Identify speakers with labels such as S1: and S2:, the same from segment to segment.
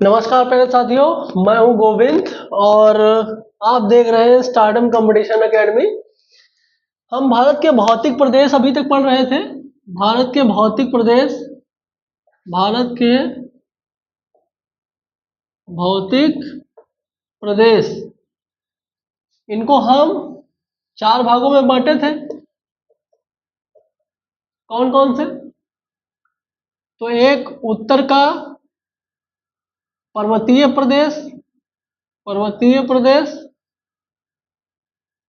S1: नमस्कार प्यारे साथियों, मैं हूं गोविंद और आप देख रहे हैं स्टार्डम कंपटीशन एकेडमी। हम भारत के भौतिक प्रदेश अभी तक पढ़ रहे थे। भारत के भौतिक प्रदेश, भारत के भौतिक प्रदेश, इनको हम 4 भागों में बांटे थे। कौन कौन से? तो एक उत्तर का पर्वतीय प्रदेश, पर्वतीय प्रदेश,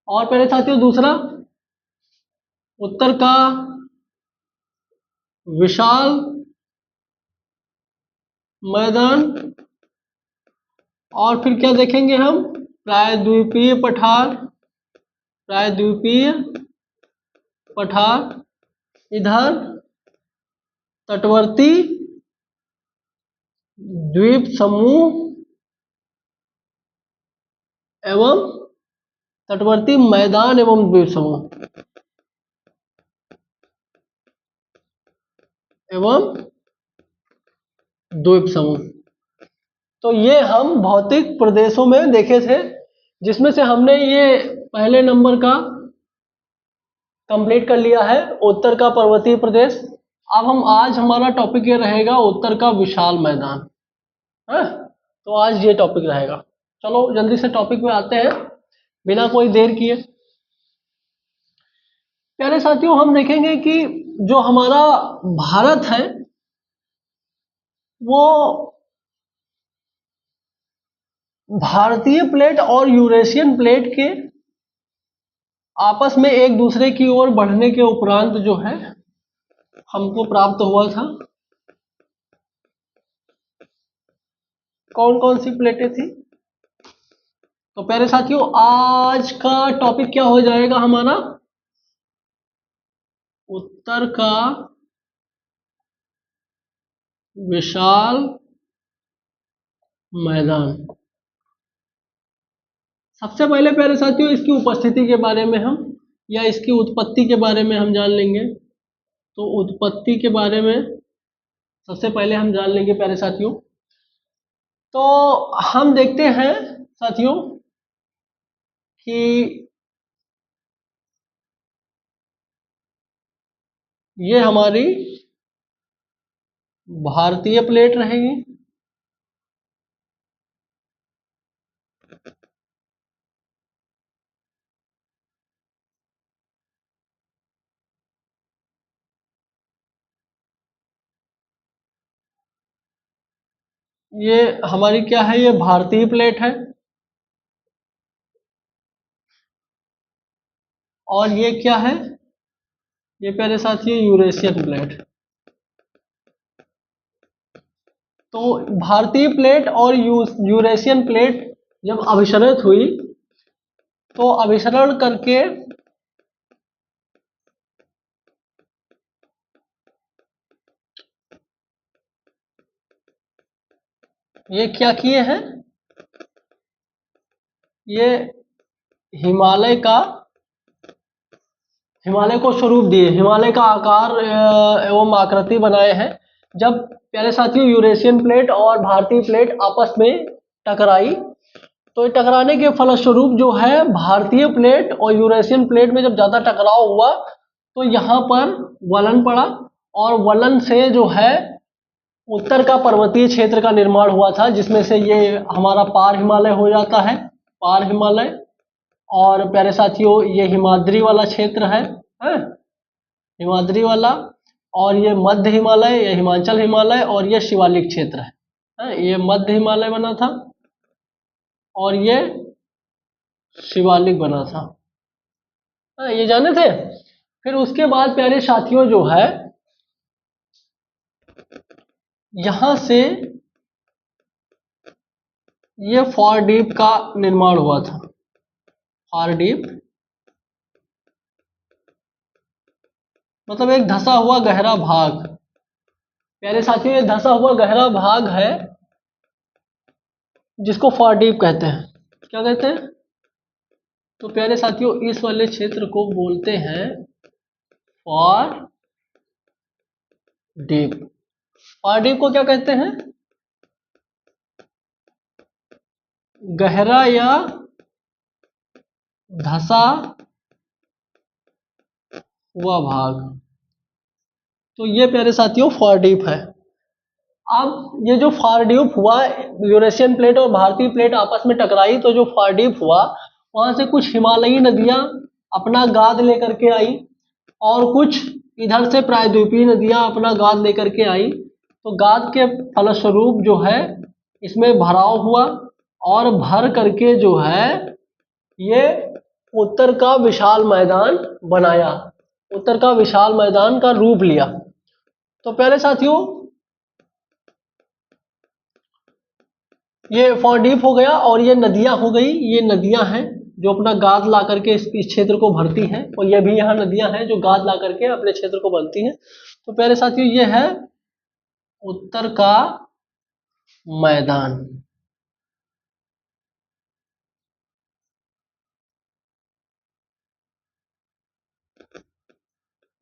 S1: और प्यारे साथियों दूसरा उत्तर का विशाल मैदान, और फिर क्या देखेंगे हम? प्रायद्वीपीय पठार, प्रायद्वीपीय पठार, इधर तटवर्ती द्वीप समूह एवं तटवर्ती मैदान एवं द्वीप समूह एवं द्वीप समूह। तो ये हम भौतिक प्रदेशों में देखे थे, जिसमें से हमने ये पहले नंबर का कंप्लीट कर लिया है, उत्तर का पर्वतीय प्रदेश। अब आज हमारा टॉपिक ये रहेगा उत्तर का विशाल मैदान है। तो आज ये टॉपिक रहेगा। चलो जल्दी से टॉपिक में आते हैं बिना कोई देर किए। प्यारे साथियों, हम देखेंगे कि जो हमारा भारत है वो भारतीय प्लेट और यूरेशियन प्लेट के आपस में एक दूसरे की ओर बढ़ने के उपरांत जो है हमको प्राप्त हुआ था। कौन कौन सी प्लेटें थी? तो प्यारे साथियों, आज का टॉपिक क्या हो जाएगा हमारा? उत्तर का विशाल मैदान। सबसे पहले प्यारे साथियों इसकी उपस्थिति के बारे में हम, या इसकी उत्पत्ति के बारे में हम जान लेंगे। तो उत्पत्ति के बारे में सबसे पहले हम जान लेंगे प्यारे साथियों। तो हम देखते हैं साथियों कि ये हमारी भारतीय प्लेट रहेगी। ये हमारी क्या है? ये भारतीय प्लेट है। और ये क्या है? ये प्यारे साथियों यूरेशियन प्लेट। तो भारतीय प्लेट और यूरेशियन प्लेट जब अभिसरित हुई तो अभिसरण करके ये क्या किए हैं? ये हिमालय को स्वरूप दिए, हिमालय का आकार एवं आकृति बनाए हैं। जब प्यारे साथियों यूरेशियन प्लेट और भारतीय प्लेट आपस में टकराई, तो टकराने के फलस्वरूप जो है भारतीय प्लेट और यूरेशियन प्लेट में जब ज़्यादा टकराव हुआ तो यहाँ पर वलन पड़ा, और वलन से जो है उत्तर का पर्वतीय क्षेत्र का निर्माण हुआ था, जिसमें से ये हमारा पार हिमालय हो जाता है, पार हिमालय। और प्यारे साथियों ये हिमाद्री वाला क्षेत्र है, हिमाद्री वाला, और ये मध्य हिमालय, ये हिमाचल हिमालय, और ये शिवालिक क्षेत्र है। ये मध्य हिमालय बना था और ये शिवालिक बना था। ये जाने थे। फिर उसके बाद प्यारे साथियों जो है यहां से ये फॉरडीप का निर्माण हुआ था। फॉरडीप मतलब एक धंसा हुआ गहरा भाग। प्यारे साथियों ये धंसा हुआ गहरा भाग है जिसको फॉरडीप कहते हैं। क्या कहते हैं? तो प्यारे साथियों इस वाले क्षेत्र को बोलते हैं फॉरडीप। फॉरडीप को क्या कहते हैं? गहरा या धंसा हुआ भाग। तो ये प्यारे साथियों फार डीप है। अब ये जो फार डीप हुआ, यूरेशियन प्लेट और भारतीय प्लेट आपस में टकराई, तो जो फार डीप हुआ वहां से कुछ हिमालयी नदियां अपना गाद लेकर के आई और कुछ इधर से प्रायद्वीपीय नदियां अपना गाद लेकर के आई। तो गाद के फलस्वरूप जो है इसमें भराव हुआ और भर करके जो है ये उत्तर का विशाल मैदान बनाया, उत्तर का विशाल मैदान का रूप लिया। तो पहले साथियों ये फॉरडीप हो गया और ये नदियां हो गई, ये नदियां हैं जो अपना गाद ला करके इस क्षेत्र को भरती हैं, और ये भी यहाँ नदियां हैं जो गाद ला करके अपने क्षेत्र को भरती हैं। तो पहले साथियों ये है उत्तर का मैदान।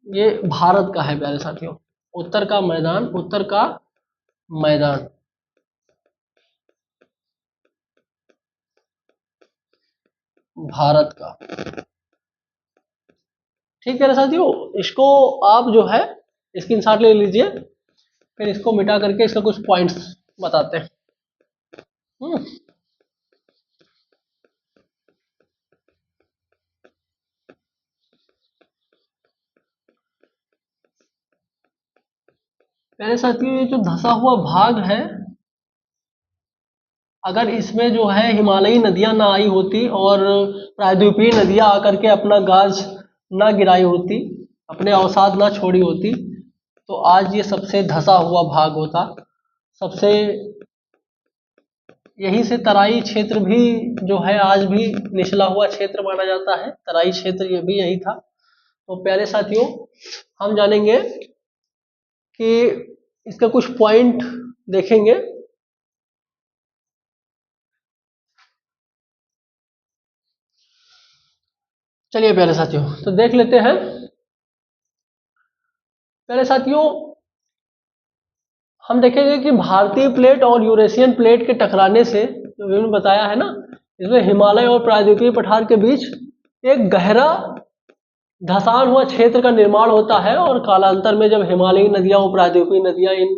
S1: ये भारत का है प्यारे साथियों, उत्तर का मैदान, उत्तर का मैदान भारत का। ठीक है ना साथियों, इसको आप जो है स्क्रीनशॉट ले लीजिए, फिर इसको मिटा करके इसका कुछ पॉइंट्स बताते हैं। पहले साथियों ये जो धंसा हुआ भाग है, अगर इसमें जो है हिमालयी नदियां ना आई होती और प्रायद्वीपीय नदियां आकर के अपना गाज ना गिराई होती, अपने अवसाद ना छोड़ी होती, तो आज ये सबसे धंसा हुआ भाग होता। सबसे यहीं से तराई क्षेत्र भी जो है आज भी निचला हुआ क्षेत्र माना जाता है, तराई क्षेत्र ये भी यही था। तो प्यारे साथियों हम जानेंगे कि इसका कुछ पॉइंट देखेंगे। चलिए प्यारे साथियों तो देख लेते हैं। प्यारे साथियों हम देखेंगे कि भारतीय प्लेट और यूरेशियन प्लेट के टकराने से, जो मैंने बताया है ना, इसमें हिमालय और प्रायद्वीपीय पठार के बीच एक गहरा धंसान हुआ क्षेत्र का निर्माण होता है, और कालांतर में जब हिमालयी नदियां और प्रायद्वीपीय नदियां इन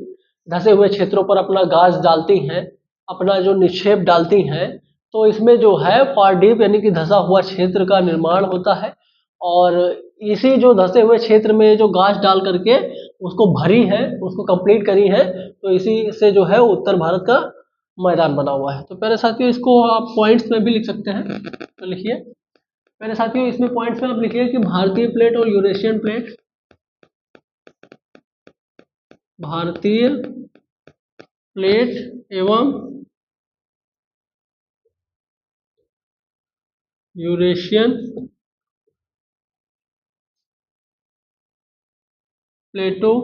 S1: धंसे हुए क्षेत्रों पर अपना गाज डालती हैं, अपना जो निक्षेप डालती हैं, तो इसमें जो है फार डीप यानी कि धंसा हुआ क्षेत्र का निर्माण होता है। और इसी जो धंसे हुए क्षेत्र में जो गाज डाल करके उसको भरी है, उसको कंप्लीट करी है, तो इसी से जो है उत्तर भारत का मैदान बना हुआ है। तो पहले साथियों इसको आप पॉइंट्स में भी लिख सकते हैं, तो लिखिए। पहले साथियों इसमें पॉइंट्स में आप लिखिए कि भारतीय प्लेट और यूरेशियन प्लेट, भारतीय प्लेट एवं यूरेशियन प्लेटों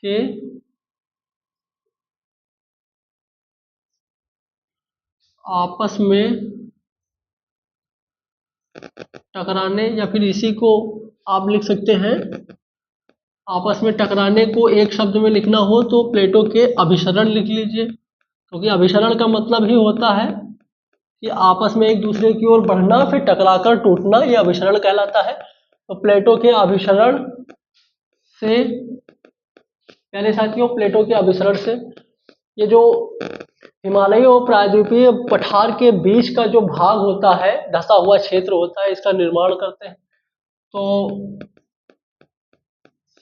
S1: के आपस में टकराने, या फिर इसी को आप लिख सकते हैं, आपस में टकराने को एक शब्द में लिखना हो तो प्लेटों के अभिसरण लिख लीजिए, क्योंकि अभिसरण का मतलब ही होता है कि आपस में एक दूसरे की ओर बढ़ना फिर टकराकर टूटना, ये अभिसरण कहलाता है। तो प्लेटों के अभिसरण से, पहले साथियों प्लेटों के अभिसरण से ये जो हिमालयी और प्रायद्वीपीय पठार के बीच का जो भाग होता है, धंसा हुआ क्षेत्र होता है, इसका निर्माण करते हैं। तो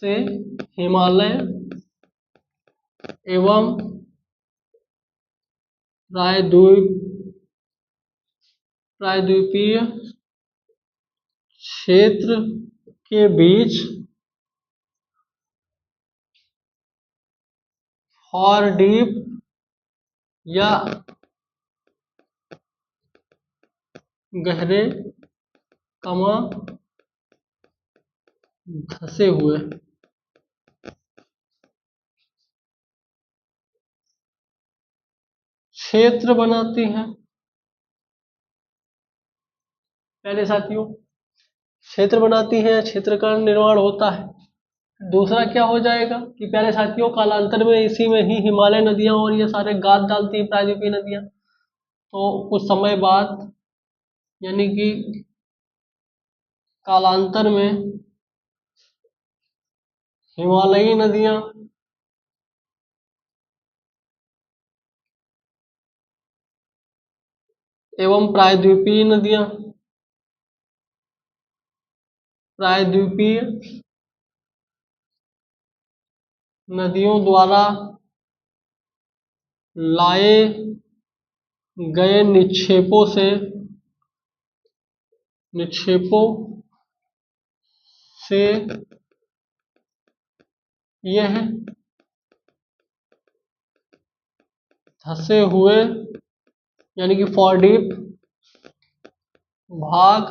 S1: से हिमालय एवं प्रायद्वीपीय क्षेत्र के बीच फार डीप या गहरे कमा धंसे हुए क्षेत्र बनाती हैं। पहले साथियों क्षेत्र बनाती है, क्षेत्र का निर्माण होता है। दूसरा क्या हो जाएगा कि प्यारे साथियों कालांतर में इसी में ही हिमालय नदियां और ये सारे गाद डालती हैं प्रायद्वीपीय नदियां। तो कुछ समय बाद यानी कि कालांतर में हिमालयी नदियां एवं प्रायद्वीपीय नदियों द्वारा लाए गए निक्षेपों से यह धंसे हुए यानी कि फॉरडीप भाग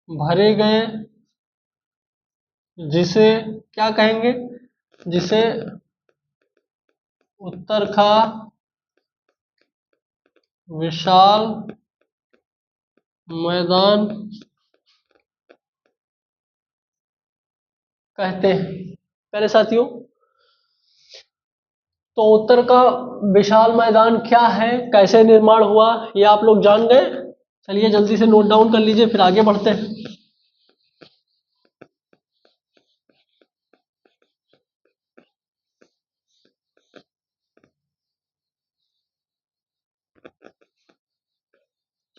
S1: भरे गए, जिसे क्या कहेंगे, जिसे उत्तर का विशाल मैदान कहते हैं। प्यारे साथियों, तो उत्तर का विशाल मैदान क्या है, कैसे निर्माण हुआ, ये आप लोग जान गए। चलिए जल्दी से नोट डाउन कर लीजिए, फिर आगे बढ़ते हैं।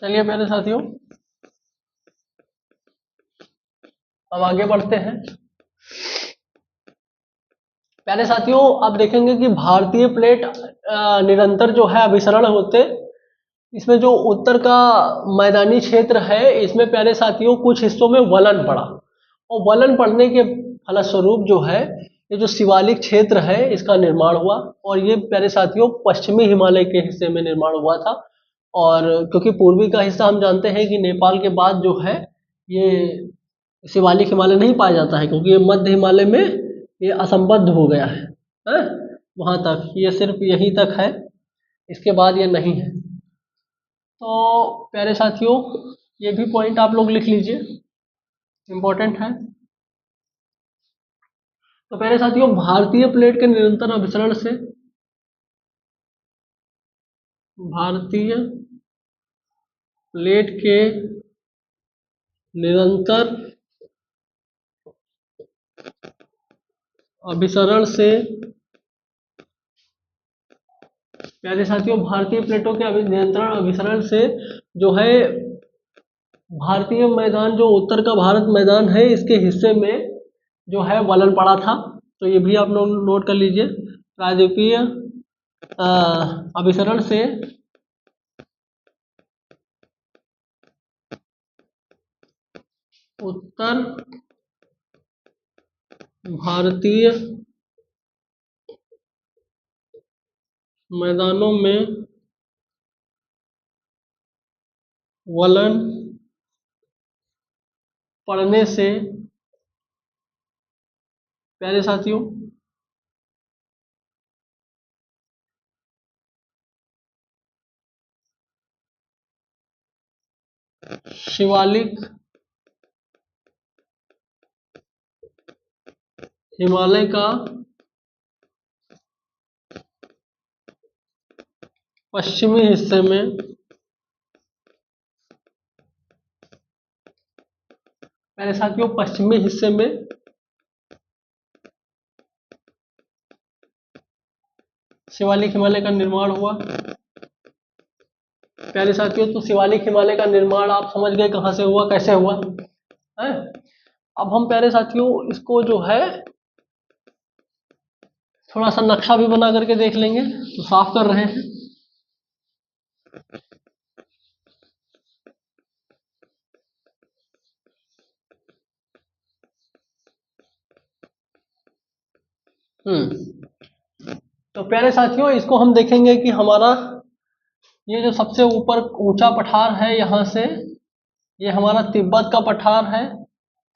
S1: चलिए प्यारे साथियों, अब आगे बढ़ते हैं। प्यारे साथियों, आप देखेंगे कि भारतीय प्लेट निरंतर जो है अभिसरण होते, इसमें जो उत्तर का मैदानी क्षेत्र है, इसमें प्यारे साथियों कुछ हिस्सों में वलन पड़ा, और वलन पड़ने के फलस्वरूप जो है ये जो शिवालिक क्षेत्र है इसका निर्माण हुआ, और ये प्यारे साथियों पश्चिमी हिमालय के हिस्से में निर्माण हुआ था। और क्योंकि पूर्वी का हिस्सा हम जानते हैं कि नेपाल के बाद जो है ये शिवालिक हिमालय नहीं पाया जाता है, क्योंकि ये मध्य हिमालय में ये असंबद्ध हो गया है? वहाँ तक, ये सिर्फ यहीं तक है, इसके बाद ये नहीं है। तो प्यारे साथियों, ये भी पॉइंट आप लोग लिख लीजिए, इम्पोर्टेंट है। तो प्यारे साथियों, भारतीय प्लेट के निरंतर अभिसरण से भारतीय प्लेट के निरंतर अभिसरण से प्यारे साथियों, भारतीय प्लेटों के निरंतर अभिसरण से जो है भारतीय मैदान, जो उत्तर का भारत मैदान है, इसके हिस्से में जो है वलन पड़ा था। तो ये भी आप लोग नोट कर लीजिए। प्रायद्वीपीय अभिसरण से उत्तर भारतीय मैदानों में वलन पड़ने से प्यारे साथियों शिवालिक हिमालय का पश्चिमी हिस्से में प्यारे साथियों पश्चिमी हिस्से में शिवालिक हिमालय का निर्माण हुआ। प्यारे साथियों, तो शिवालिक हिमालय का निर्माण आप समझ गए कहाँ से हुआ, कैसे हुआ है। अब हम प्यारे साथियों इसको जो है थोड़ा सा नक्शा भी बना करके देख लेंगे। तो साफ कर रहे हैं। तो प्यारे साथियों, इसको हम देखेंगे कि हमारा ये जो सबसे ऊपर ऊंचा पठार है, यहाँ से ये हमारा तिब्बत का पठार है।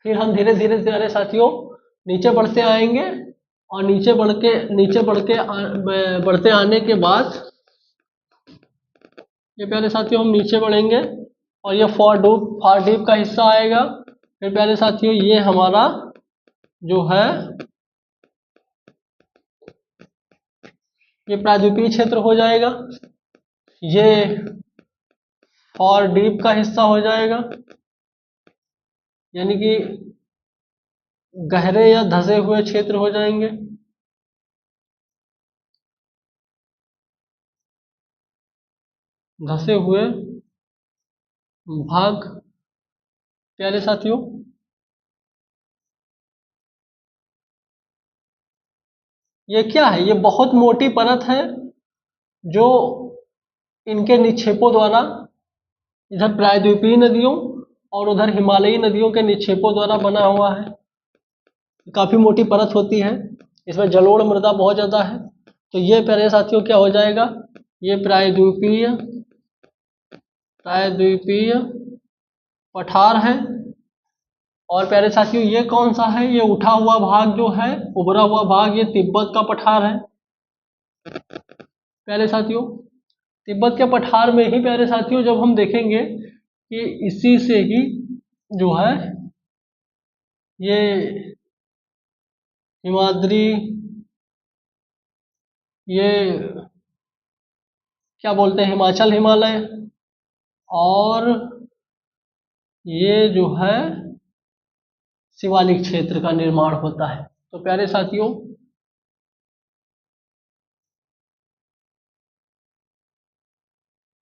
S1: फिर हम धीरे धीरे प्यारे साथियों नीचे बढ़ते आएंगे, और बढ़ते आने के बाद ये प्यारे साथियों हम नीचे बढ़ेंगे, और ये फॉरडीप का हिस्सा आएगा। फिर प्यारे साथियों ये हमारा जो है ये प्रायद्वीपीय क्षेत्र हो जाएगा, ये फॉर डीप का हिस्सा हो जाएगा, यानी कि गहरे या धंसे हुए क्षेत्र हो जाएंगे। धंसे हुए भाग प्यारे साथियों, ये क्या है? ये बहुत मोटी परत है जो इनके निक्षेपों द्वारा, इधर प्रायद्वीपीय नदियों और उधर हिमालयी नदियों के निक्षेपों द्वारा बना हुआ है। काफी मोटी परत होती है, इसमें जलोढ़ मृदा बहुत ज्यादा है। तो ये प्यारे साथियों क्या हो जाएगा? ये प्रायद्वीपीय प्रायद्वीपीय पठार है। और प्यारे साथियों ये कौन सा है? ये उठा हुआ भाग जो है, उभरा हुआ भाग, ये तिब्बत का पठार है। प्यारे साथियों तिब्बत के पठार में ही प्यारे साथियों जब हम देखेंगे कि इसी से ही जो है ये हिमाद्री, ये क्या बोलते हैं, हिमाचल हिमालय, और ये जो है शिवालिक क्षेत्र का निर्माण होता है। तो प्यारे साथियों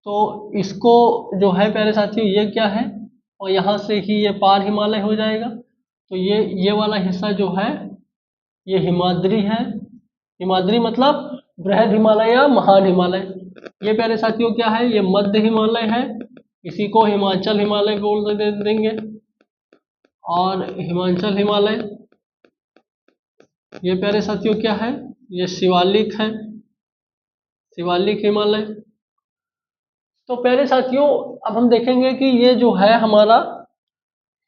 S1: तो इसको जो है प्यारे साथियों ये क्या है, और यहाँ से ही ये पार हिमालय हो जाएगा। तो ये वाला हिस्सा जो है ये हिमाद्री है। हिमाद्री मतलब बृहद हिमालय या महान हिमालय। ये प्यारे साथियों क्या है? ये मध्य हिमालय है, इसी को हिमाचल हिमालय बोल देंगे। और हिमाचल हिमालय ये प्यारे साथियों क्या है? ये शिवालिक है, शिवालिक हिमालय। तो प्यारे साथियों अब हम देखेंगे कि ये जो है हमारा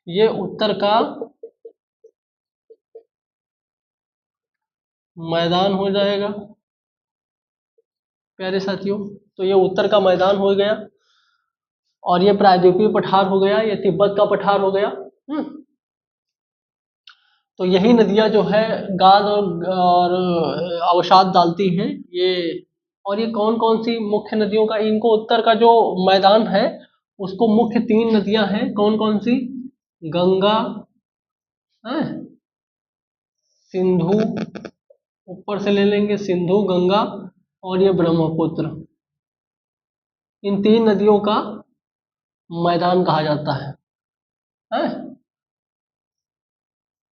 S1: ये उत्तर का मैदान हो जाएगा। प्यारे साथियों तो ये उत्तर का मैदान हो गया, और ये प्रायद्वीपीय पठार हो गया, ये तिब्बत का पठार हो गया। तो यही नदियां जो है गाद और अवसाद डालती हैं ये। और ये कौन कौन सी मुख्य नदियों का, इनको उत्तर का जो मैदान है उसको मुख्य 3 नदियां हैं। कौन कौन सी? गंगा है, सिंधु, ऊपर से ले लेंगे सिंधु, गंगा और ये ब्रह्मपुत्र। इन 3 नदियों का मैदान कहा जाता है?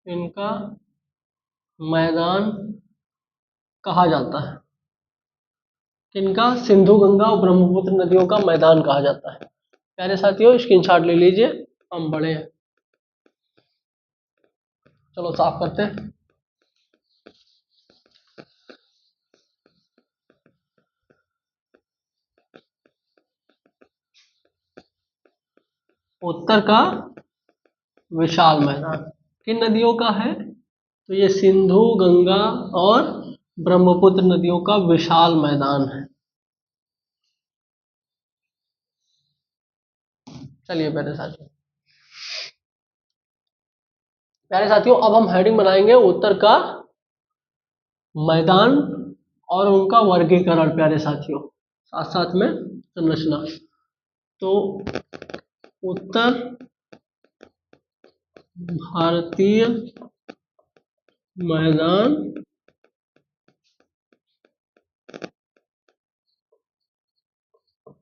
S1: इनका मैदान कहा जाता है। किनका? सिंधु, गंगा और ब्रह्मपुत्र नदियों का मैदान कहा जाता है। प्यारे साथियों स्क्रीनशॉट ले लीजिए, हम बड़े हैं। चलो साफ करते हैं। उत्तर का विशाल मैदान किन नदियों का है? तो ये सिंधु, गंगा और ब्रह्मपुत्र नदियों का विशाल मैदान है। चलिए प्यारे साथियों अब हम हेडिंग बनाएंगे उत्तर का मैदान और उनका वर्गीकरण। प्यारे साथियों साथ साथ में संरचना। तो उत्तर भारतीय मैदान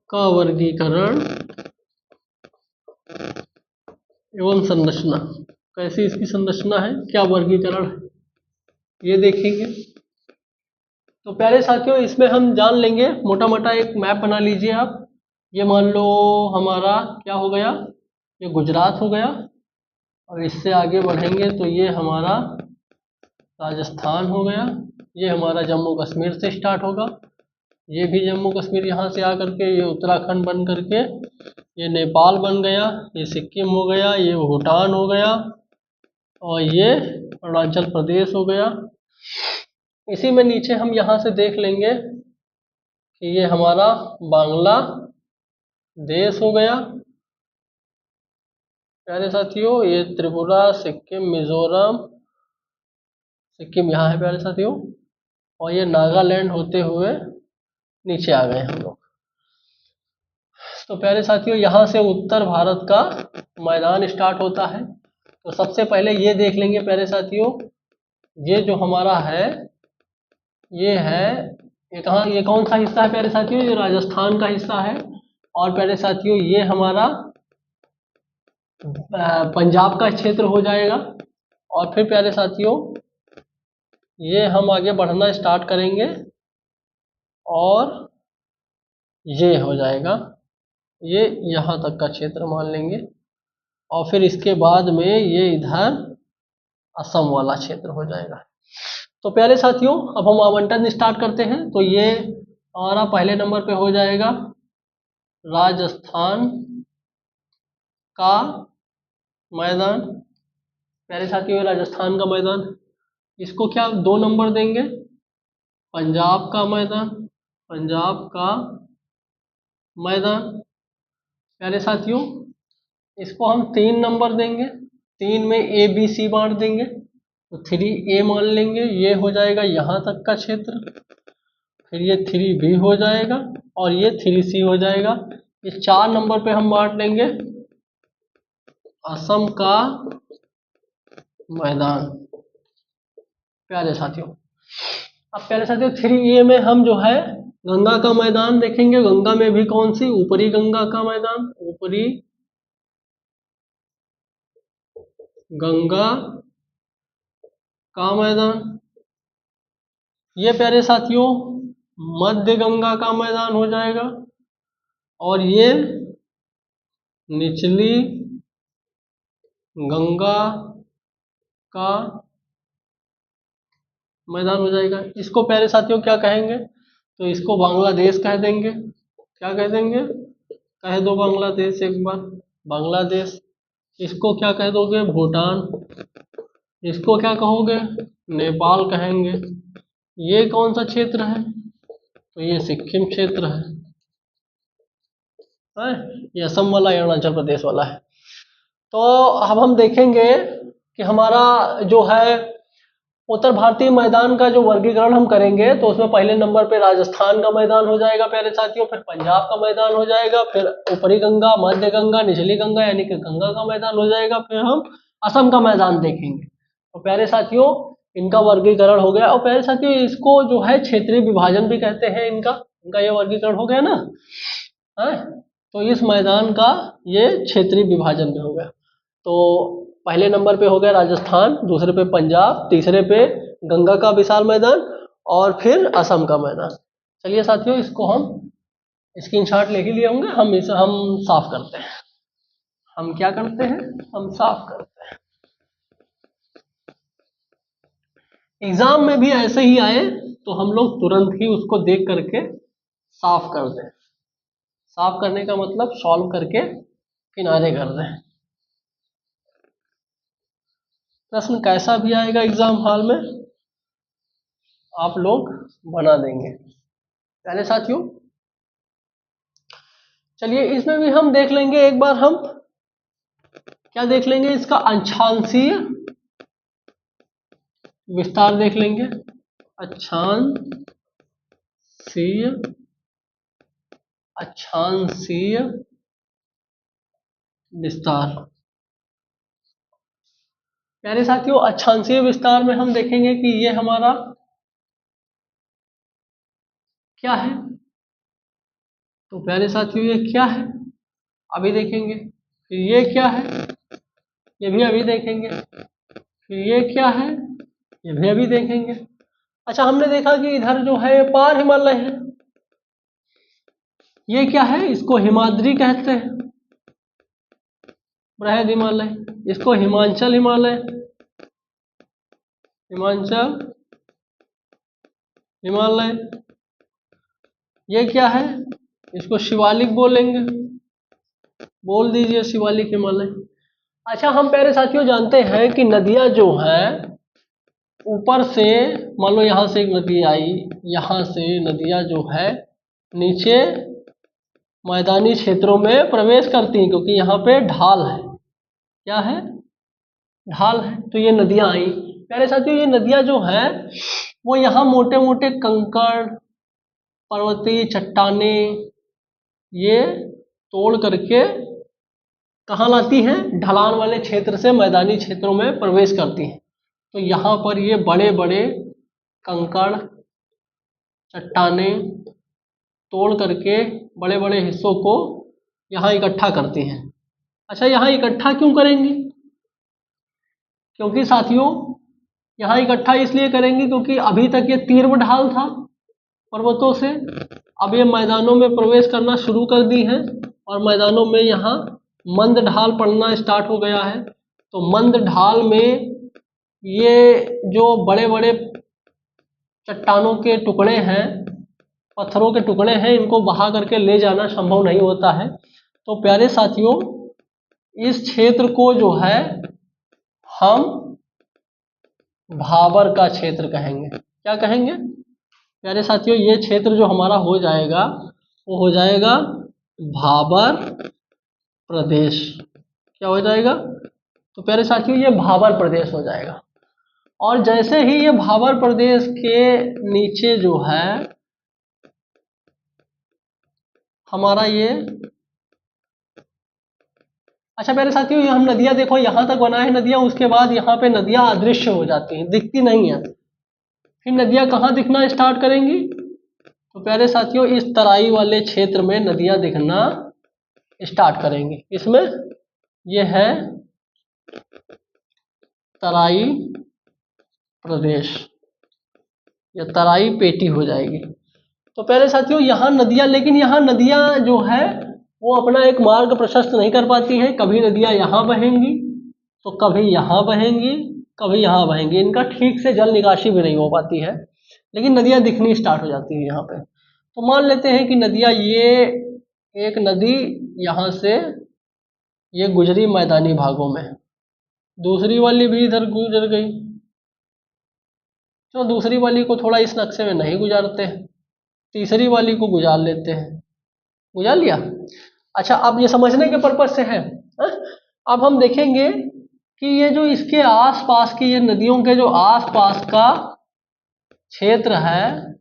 S1: का वर्गीकरण एवं संरचना। कैसी इसकी संरचना है, क्या वर्गीकरण है, ये देखेंगे। तो प्यारे साथियों इसमें हम जान लेंगे, मोटा मोटा एक मैप बना लीजिए आप। ये मान लो हमारा क्या हो गया, ये गुजरात हो गया, और इससे आगे बढ़ेंगे तो ये हमारा राजस्थान हो गया, ये हमारा जम्मू कश्मीर से स्टार्ट होगा, ये भी जम्मू कश्मीर यहाँ से आकर के ये उत्तराखंड बन करके ये नेपाल बन गया, ये सिक्किम हो गया, ये भूटान हो गया, और ये अरुणाचल प्रदेश हो गया। इसी में नीचे हम यहाँ से देख लेंगे कि ये हमारा बांग्लादेश हो गया। प्यारे साथियों ये त्रिपुरा, सिक्किम, मिजोरम, सिक्किम यहाँ है प्यारे साथियों, और ये नागालैंड होते हुए नीचे आ गए हम लोग। तो प्यारे साथियों, यहाँ से उत्तर भारत का मैदान स्टार्ट होता है। तो सबसे पहले ये देख लेंगे प्यारे साथियों, ये जो हमारा है ये है, ये कौन सा हिस्सा है प्यारे साथियों? ये राजस्थान का हिस्सा है। और प्यारे साथियों ये हमारा पंजाब का क्षेत्र हो जाएगा। और फिर प्यारे साथियों ये हम आगे बढ़ना स्टार्ट करेंगे और ये हो जाएगा, ये यहाँ तक का क्षेत्र मान लेंगे। और फिर इसके बाद में ये इधर असम वाला क्षेत्र हो जाएगा। तो प्यारे साथियों अब हम आवंटन स्टार्ट करते हैं। तो ये हमारा पहले नंबर पे हो जाएगा राजस्थान का मैदान। प्यारे साथियों ये राजस्थान का मैदान, इसको क्या 2 नंबर देंगे? पंजाब का मैदान, पंजाब का मैदान। प्यारे साथियों इसको हम 3 नंबर देंगे, 3 में ए बी सी बांट देंगे। तो 3A मान लेंगे, ये हो जाएगा यहाँ तक का क्षेत्र। फिर ये 3B हो जाएगा और ये 3C हो जाएगा। इस 4 नंबर पे हम बांट लेंगे असम का मैदान। प्यारे साथियों अब प्यारे साथियों 3A में हम जो है गंगा का मैदान देखेंगे। गंगा में भी कौन सी? ऊपरी गंगा का मैदान, ऊपरी गंगा का मैदान। ये प्यारे साथियों मध्य गंगा का मैदान हो जाएगा और ये निचली गंगा का मैदान हो जाएगा। इसको प्यारे साथियों क्या कहेंगे? तो इसको बांग्लादेश कह देंगे। क्या कह देंगे? कह दो बांग्लादेश एक बार, बांग्लादेश। इसको क्या कह दोगे? भूटान। इसको क्या कहोगे? नेपाल कहेंगे। ये कौन सा क्षेत्र है? तो ये सिक्किम क्षेत्र है। ये असम वाला, अरुणाचल प्रदेश वाला है। तो अब हम देखेंगे कि हमारा जो है उत्तर भारतीय मैदान का जो वर्गीकरण हम करेंगे तो उसमें पहले नंबर पे राजस्थान का मैदान हो जाएगा प्यारे साथियों, फिर पंजाब का मैदान हो जाएगा, फिर ऊपरी गंगा, मध्य गंगा, निचली गंगा यानी कि गंगा का मैदान हो जाएगा, फिर हम असम का मैदान देखेंगे। तो प्यारे साथियों इनका वर्गीकरण हो गया। और प्यारे साथियों इसको जो है क्षेत्रीय विभाजन भी कहते हैं। इनका ये वर्गीकरण हो गया ना, है? तो इस मैदान का ये क्षेत्रीय विभाजन भी हो गया। तो पहले नंबर पे हो गया राजस्थान, दूसरे पे पंजाब, तीसरे पे गंगा का विशाल मैदान और फिर असम का मैदान। चलिए साथियों इसको हम स्क्रीनशॉट ले ही लिए होंगे, हम साफ करते हैं। हम क्या करते हैं? हम साफ करते हैं। एग्जाम में भी ऐसे ही आए तो हम लोग तुरंत ही उसको देख करके साफ कर दें। साफ करने का मतलब सॉल्व करके किनारे कर दें। प्रश्न कैसा भी आएगा एग्जाम हॉल में आप लोग बना देंगे। पहले साथियों चलिए इसमें भी हम देख लेंगे एक बार, हम क्या देख लेंगे? इसका अक्षांशीय विस्तार देख लेंगे। अक्षांशीय विस्तार। प्यारे साथियों अक्षांशीय विस्तार में हम देखेंगे कि ये हमारा क्या है। तो प्यारे साथियों ये क्या है अभी देखेंगे। फिर ये क्या है, ये भी अभी देखेंगे। फिर ये क्या है, ये भी अभी देखेंगे। अच्छा हमने देखा कि इधर जो है पार हिमालय है। ये क्या है? इसको हिमाद्री कहते हैं, बृहद हिमालय। इसको हिमांचल हिमालय, हिमांचल हिमालय। ये क्या है? इसको शिवालिक बोलेंगे, बोल दीजिए शिवालिक हिमालय। अच्छा हम प्यारे साथियों जानते हैं कि नदियां जो हैं ऊपर से, मान लो यहाँ से एक नदी आई, यहाँ से नदियां जो है नीचे मैदानी क्षेत्रों में प्रवेश करती हैं क्योंकि यहाँ पे ढाल है। क्या है? ढाल है। तो ये नदियां आई। प्यारे साथियों ये नदियां जो हैं वो यहाँ मोटे मोटे कंकड़, पर्वतीय चट्टानें ये तोड़ करके कहाँ लाती हैं, ढलान वाले क्षेत्र से मैदानी क्षेत्रों में प्रवेश करती हैं। तो यहाँ पर ये बड़े बड़े कंकड़, चट्टानें तोड़ करके बड़े बड़े हिस्सों को यहाँ इकट्ठा करती हैं। अच्छा, यहाँ इकट्ठा क्यों करेंगी? क्योंकि साथियों यहाँ इकट्ठा इसलिए करेंगे क्योंकि अभी तक ये तीव्र ढाल था पर्वतों से, अब ये मैदानों में प्रवेश करना शुरू कर दी है और मैदानों में यहाँ मंद ढाल पड़ना स्टार्ट हो गया है। तो मंद ढाल में ये जो बड़े बड़े चट्टानों के टुकड़े हैं, पत्थरों के टुकड़े हैं, इनको बहा करके ले जाना संभव नहीं होता है। तो प्यारे साथियों इस क्षेत्र को जो है हम भाबर का क्षेत्र कहेंगे। क्या कहेंगे प्यारे साथियों? ये क्षेत्र जो हमारा हो जाएगा वो हो जाएगा भाबर प्रदेश। क्या हो जाएगा? तो प्यारे साथियों ये भाबर प्रदेश हो जाएगा। और जैसे ही ये भाबर प्रदेश के नीचे जो है हमारा ये, अच्छा प्यारे साथियों ये हम नदियाँ देखो यहाँ तक बनाए हैं नदियाँ, उसके बाद यहाँ पे नदियाँ अदृश्य हो जाती हैं, दिखती नहीं है। फिर नदियाँ कहाँ दिखना स्टार्ट करेंगी? तो प्यारे साथियों इस तराई वाले क्षेत्र में नदियाँ दिखना स्टार्ट करेंगी। इसमें ये है तराई प्रदेश, या तराई पेटी हो जाएगी। तो प्यारे साथियों यहाँ नदियाँ, लेकिन यहाँ नदियाँ जो है वो अपना एक मार्ग प्रशस्त नहीं कर पाती हैं। कभी नदियाँ यहाँ बहेंगी तो कभी यहाँ बहेंगी, कभी यहाँ बहेंगी, इनका ठीक से जल निकासी भी नहीं हो पाती है, लेकिन नदियाँ दिखनी स्टार्ट हो जाती है यहाँ पे। तो मान लेते हैं कि नदियाँ, ये एक नदी यहाँ से ये गुजरी मैदानी भागों में, दूसरी वाली भी इधर गुजर गई। तो दूसरी वाली को थोड़ा इस नक्शे में नहीं गुजारते हैं, तीसरी वाली को गुजार लेते हैं। गुजार लिया? अच्छा, अब ये समझने के पर्पज से है। अब हम देखेंगे कि ये जो इसके आसपास की, ये नदियों के जो आसपास का क्षेत्र है,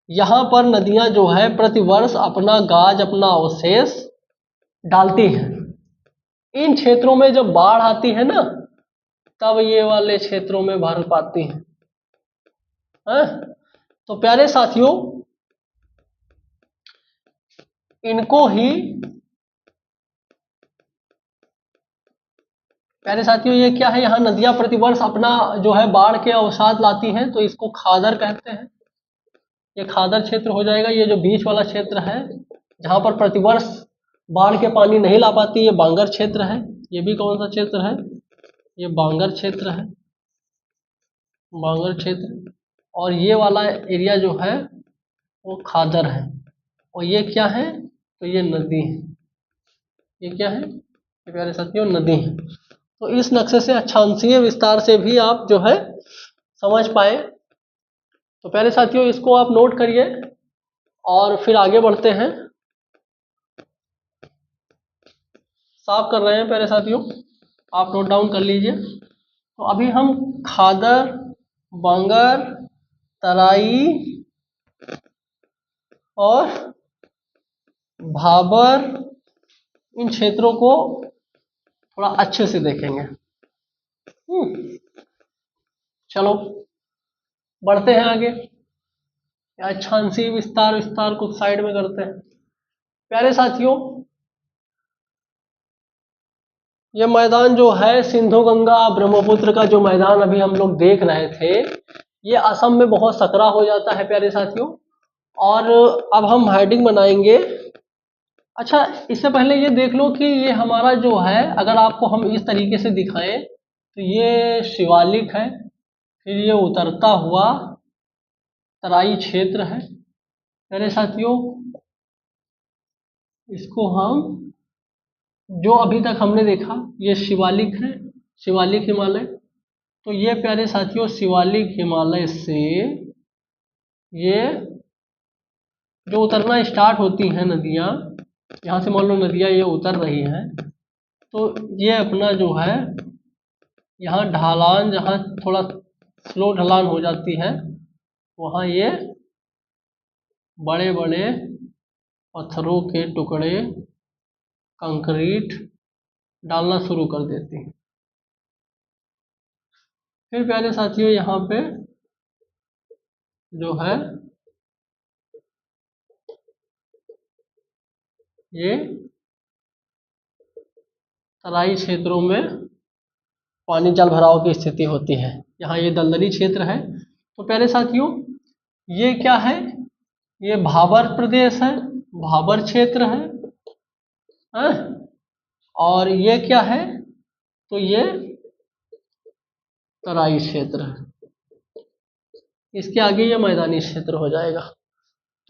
S1: यहाँ पर नदियाँ जो है प्रतिवर्ष अपना गाज, अपना अवशेष डालती हैं। इन क्षेत्रों में जब बाढ़ आती है ना, तब ये वाले क्षेत्रों में भर पाती हैं। तो प्यारे साथियों इनको ही, प्यारे साथियों ये क्या है, यहाँ नदियाँ प्रतिवर्ष अपना जो है बाढ़ के अवसाद लाती हैं, तो इसको खादर कहते हैं। ये खादर क्षेत्र हो जाएगा। ये जो बीच वाला क्षेत्र है जहाँ पर प्रतिवर्ष बाढ़ के पानी नहीं ला पाती, ये बांगर क्षेत्र है। ये भी कौन सा क्षेत्र है? ये बांगर क्षेत्र है, बांगर क्षेत्र। और ये वाला एरिया जो है वो खादर है। और ये क्या है? तो ये नदी है। ये क्या है ये प्यारे साथियों? नदी है। तो इस नक्शे से अक्षांशीय विस्तार से भी आप जो है समझ पाए। तो प्यारे साथियों इसको आप नोट करिए और फिर आगे बढ़ते हैं। साफ कर रहे हैं प्यारे साथियों, आप नोट डाउन कर लीजिए। तो अभी हम खादर, बांगर, तराई और भाबर, इन क्षेत्रों को थोड़ा अच्छे से देखेंगे। चलो बढ़ते हैं आगे। अक्षांशीय विस्तार कुछ साइड में करते हैं। प्यारे साथियों ये मैदान जो है सिंधु गंगा ब्रह्मपुत्र का जो मैदान अभी हम लोग देख रहे थे, ये असम में बहुत सकरा हो जाता है प्यारे साथियों। और अब हम हेडिंग बनाएंगे। अच्छा, इससे पहले ये देख लो कि ये हमारा जो है, अगर आपको हम इस तरीके से दिखाएं तो ये शिवालिक है, फिर ये उतरता हुआ तराई क्षेत्र है मेरे साथियों। इसको हम, जो अभी तक हमने देखा, ये शिवालिक है, शिवालिक हिमालय। तो ये प्यारे साथियों शिवालिक हिमालय से ये जो उतरना स्टार्ट होती हैं नदियाँ, यहाँ से मान लो नदियाँ ये उतर रही हैं, तो ये अपना जो है यहाँ ढलान, जहाँ थोड़ा स्लो ढलान हो जाती है, वहाँ ये बड़े बड़े पत्थरों के टुकड़े, कंक्रीट डालना शुरू कर देती हैं। फिर प्यारे साथियों यहाँ पे जो है ये तराई क्षेत्रों में पानी जल भराव की स्थिति होती है। यहाँ ये दलदली क्षेत्र है। तो प्यारे साथियों ये क्या है, ये भाबर प्रदेश है, भाबर क्षेत्र है। और ये क्या है, तो ये तराई क्षेत्र है। इसके आगे ये मैदानी क्षेत्र हो जाएगा।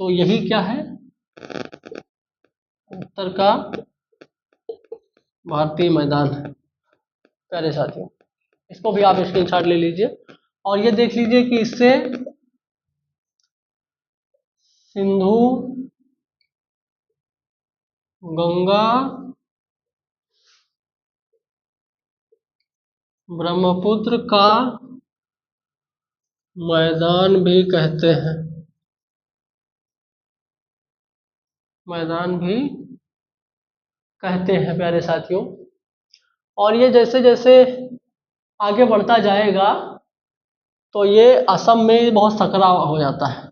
S1: तो यही क्या है, उत्तर का भारतीय मैदान है प्यारे साथियों। इसको भी आप स्क्रीनशॉट ले लीजिए और ये देख लीजिए कि इससे सिंधु, गंगा, ब्रह्मपुत्र का मैदान भी कहते हैं, मैदान भी कहते हैं प्यारे साथियों। और ये जैसे जैसे आगे बढ़ता जाएगा तो ये असम में बहुत सकरा हो जाता है।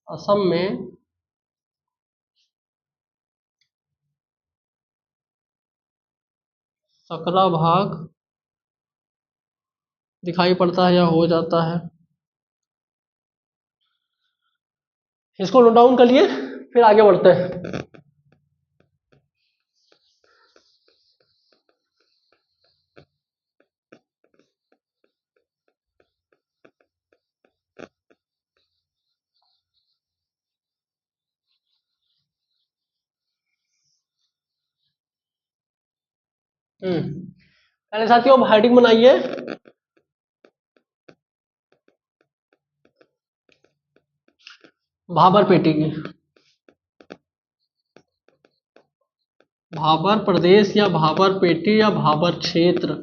S1: असम में सकरा भाग दिखाई पड़ता है या हो जाता है। इसको नोट डाउन कर लिए, फिर आगे बढ़ते हैं। पहले साथियों अब हेडिंग बनाइए। भाबर पेटी की, भाबर प्रदेश या भाबर पेटी या भाबर क्षेत्र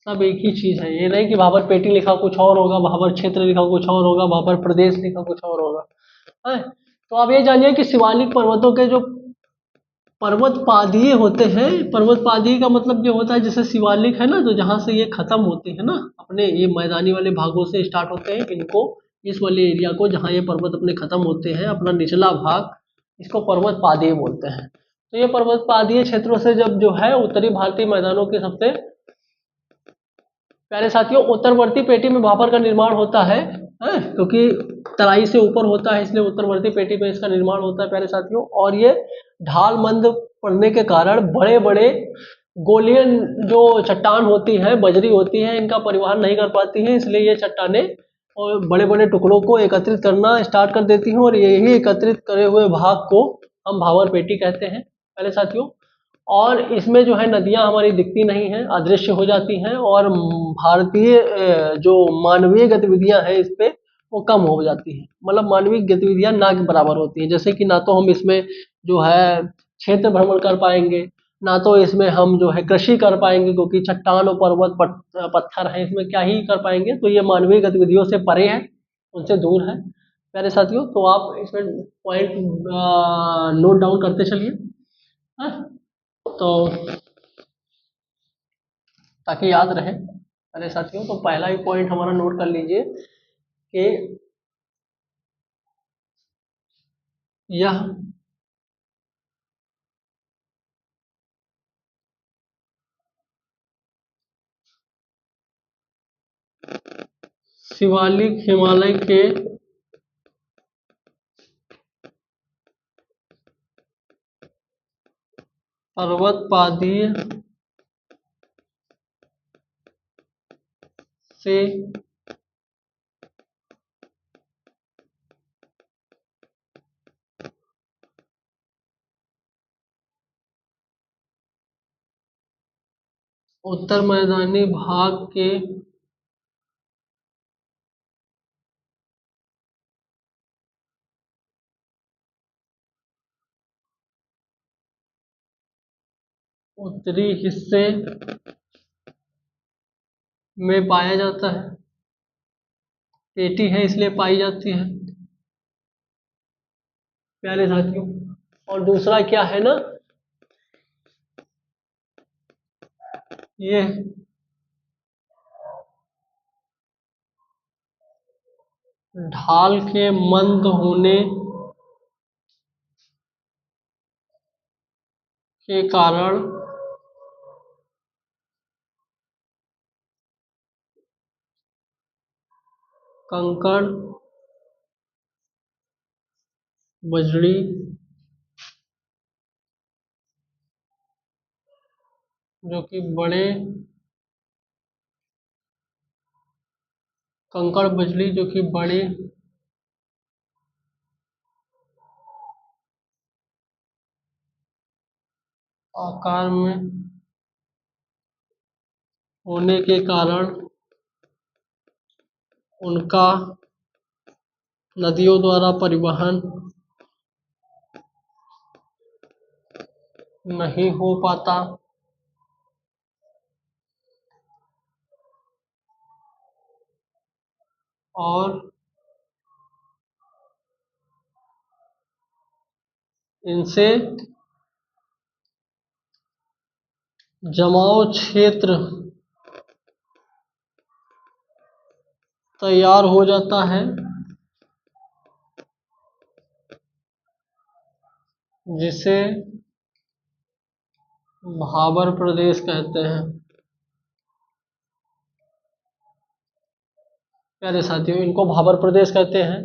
S1: सब एक ही चीज है। ये नहीं कि भाबर पेटी लिखा कुछ और होगा, भाबर क्षेत्र लिखा कुछ और होगा, भाबर प्रदेश लिखा कुछ और होगा है। तो आप ये जानिए कि शिवालिक पर्वतों के जो पर्वत पादीय होते हैं, पर्वत पादीय का मतलब ये होता है जैसे शिवालिक है ना, तो जहाँ से ये खत्म होते हैं ना, अपने ये मैदानी वाले भागों से स्टार्ट होते हैं, इनको इस वाले एरिया को जहाँ ये पर्वत अपने खत्म होते हैं, अपना निचला भाग, इसको पर्वत पादीय बोलते हैं। तो ये पर्वत पादीय क्षेत्रों से जब जो है उत्तरी भारतीय मैदानों के सबसे प्यारे साथियों उत्तरवर्ती पेटी में भापर का निर्माण होता है, क्योंकि तराई से ऊपर होता है इसलिए उत्तरवर्ती पेटी में इसका निर्माण होता है प्यारे साथियों। और ये ढाल मंद पड़ने के कारण बड़े बड़े गोलियन जो चट्टान होती है, बजरी होती है, इनका परिवहन नहीं कर पाती हैं, इसलिए ये चट्टाने और बड़े बड़े टुकड़ों को एकत्रित करना स्टार्ट कर देती हैं और यही एकत्रित करे हुए भाग को हम भावर पेटी कहते हैं पहले साथियों। और इसमें जो है नदियां हमारी दिखती नहीं हैं, अदृश्य हो जाती हैं और भारतीय जो मानवीय गतिविधियां हैं इस पे वो कम हो जाती हैं, मतलब मानवीय गतिविधियां ना के बराबर होती हैं। जैसे कि ना तो हम इसमें जो है क्षेत्र भ्रमण कर पाएंगे, ना तो इसमें हम जो है कृषि कर पाएंगे, क्योंकि चट्टान और पर्वत पत्थर है, इसमें क्या ही कर पाएंगे। तो ये मानवीय गतिविधियों से परे है, उनसे दूर है प्यारे साथियों। तो आप इसमें पॉइंट नोट डाउन करते चलिए, हाँ? तो ताकि याद रहे मेरे साथियों। तो पहला ही पॉइंट हमारा नोट कर लीजिए कि यह शिवालिक हिमालय के पर्वत पादीय से उत्तर मैदानी भाग के उत्तरी हिस्से में पाया जाता है। पेटी है इसलिए पाई जाती है प्यारे साथियों। और दूसरा क्या है ना, ये ढाल के मंद होने के कारण कंकड़ बजड़ी जो कि बड़े कंकड़ बजड़ी जो कि बड़े आकार में होने के कारण उनका नदियों द्वारा परिवहन नहीं हो पाता और इनसे जमाव क्षेत्र तैयार हो जाता है जिसे भाबर प्रदेश कहते हैं। प्यारे साथियों, इनको भाबर प्रदेश कहते हैं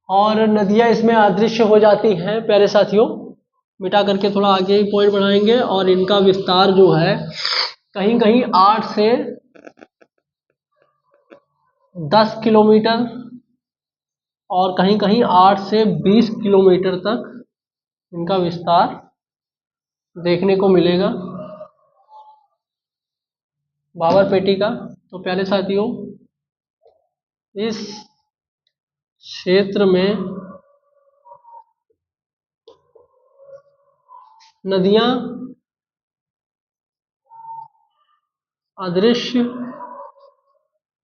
S1: और नदियां इसमें अदृश्य हो जाती हैं। प्यारे साथियों, मिटा करके थोड़ा आगे ही पॉइंट बढ़ाएंगे और इनका विस्तार जो है कहीं कहीं 8 से 10 किलोमीटर और कहीं कहीं 8 से 20 किलोमीटर तक इनका विस्तार देखने को मिलेगा भाबर पेटी का। तो प्यारे साथियों, इस क्षेत्र में नदियां अदृश्य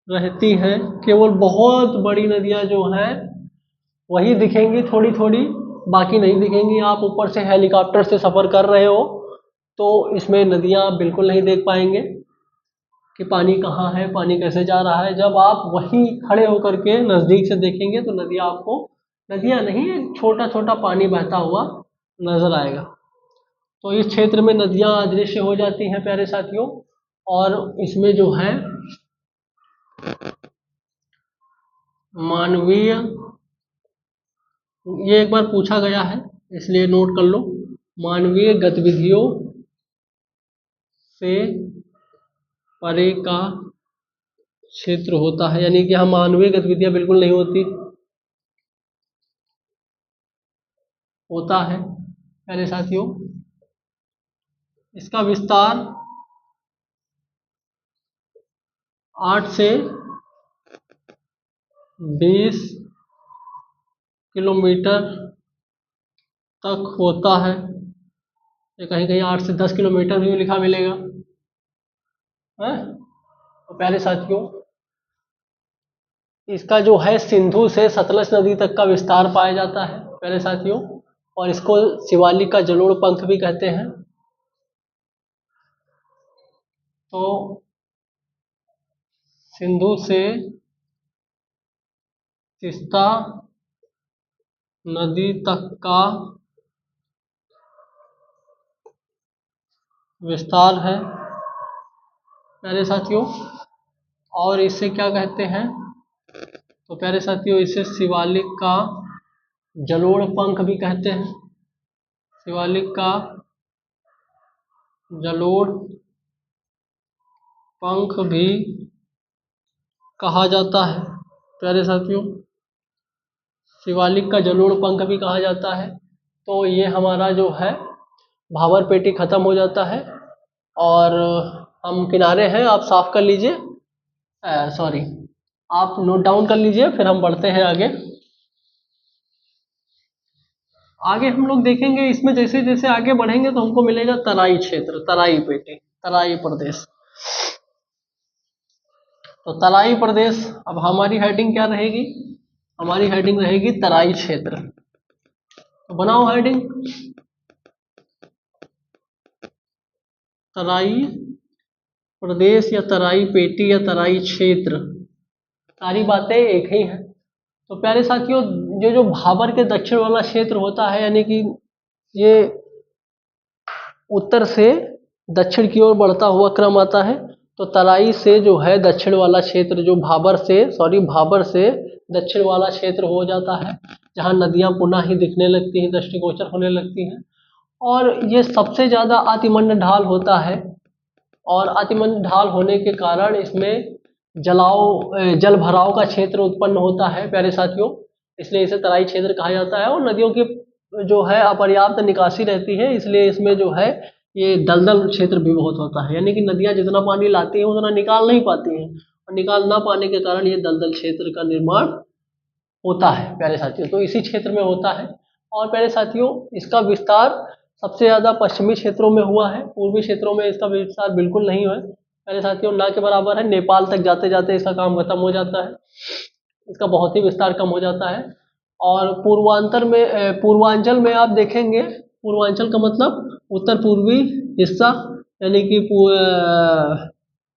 S1: रहती हैं, केवल बहुत बड़ी नदियां जो हैं वही दिखेंगी थोड़ी थोड़ी, बाकी नहीं दिखेंगी। आप ऊपर से हेलीकॉप्टर से सफ़र कर रहे हो तो इसमें नदियां बिल्कुल नहीं देख पाएंगे कि पानी कहाँ है, पानी कैसे जा रहा है। जब आप वहीं खड़े होकर के नज़दीक से देखेंगे तो नदियां आपको, नदियां नहीं, एक छोटा छोटा पानी बहता हुआ नजर आएगा। तो इस क्षेत्र में नदियां अदृश्य हो जाती हैं प्यारे साथियों। और इसमें जो है मानवीय, ये एक बार पूछा गया है इसलिए नोट कर लो, मानवीय गतिविधियों से परे का क्षेत्र होता है। यानी कि यहाँ मानवीय गतिविधियां बिल्कुल नहीं होता है प्यारे साथियों। इसका विस्तार 8 से 20 किलोमीटर तक होता है। ये कहीं कहीं 8 से 10 किलोमीटर भी लिखा मिलेगा है। तो प्यारे साथियों, इसका जो है सिंधु से सतलज नदी तक का विस्तार पाया जाता है प्यारे साथियों। और इसको शिवालिक का जलोढ़ पंख भी कहते हैं। तो सिंधु से तीस्ता नदी तक का विस्तार है प्यारे साथियों। और इसे क्या कहते हैं, तो प्यारे साथियों इसे शिवालिक का जलोढ़ पंख भी कहते हैं। शिवालिक का जलोढ़ पंख भी कहा जाता है प्यारे साथियों। शिवालिक का जलोढ़ पंख भी कहा जाता है। तो ये हमारा जो है भाबर पेटी ख़त्म हो जाता है और हम किनारे हैं, आप साफ कर लीजिए, सॉरी आप नोट डाउन कर लीजिए, फिर हम बढ़ते हैं आगे। आगे हम लोग देखेंगे इसमें जैसे जैसे आगे बढ़ेंगे तो हमको मिलेगा तराई क्षेत्र, तराई पेटी, तराई प्रदेश। तो तराई प्रदेश, अब हमारी हेडिंग क्या रहेगी? हमारी हेडिंग रहेगी तराई क्षेत्र। तो बनाओ हेडिंग, तराई प्रदेश या तराई पेटी या तराई क्षेत्र, सारी बातें एक ही हैं। तो प्यारे साथियों, ये जो भाबर के दक्षिण वाला क्षेत्र होता है, यानी कि ये उत्तर से दक्षिण की ओर बढ़ता हुआ क्रम आता है, तो तराई से जो है दक्षिण वाला क्षेत्र, जो भाबर से दक्षिण वाला क्षेत्र हो जाता है, जहाँ नदियाँ पुनः ही दिखने लगती हैं, दृष्टिगोचर होने लगती हैं। और ये सबसे ज़्यादा अतिमंद ढाल होता है, और अतिमंद ढाल होने के कारण इसमें जल भराव का क्षेत्र उत्पन्न होता है प्यारे साथियों, इसलिए इसे तराई क्षेत्र कहा जाता है। और नदियों की जो है अपर्याप्त निकासी रहती है, इसलिए इसमें जो है ये दलदल क्षेत्र भी बहुत होता है, यानी कि नदियाँ जितना पानी लाती हैं उतना निकाल नहीं पाती हैं, और निकाल ना पाने के कारण ये दलदल क्षेत्र का निर्माण होता है प्यारे साथियों। तो इसी क्षेत्र में होता है। और प्यारे साथियों, इसका विस्तार सबसे ज़्यादा पश्चिमी क्षेत्रों में हुआ है, पूर्वी क्षेत्रों में इसका विस्तार बिल्कुल नहीं हुआ है प्यारे साथियों, ना के बराबर है। नेपाल तक जाते जाते इसका काम खत्म हो जाता है, इसका बहुत ही विस्तार कम हो जाता है। और पूर्वांचल में आप देखेंगे, पूर्वांचल का मतलब उत्तर पूर्वी हिस्सा, यानी कि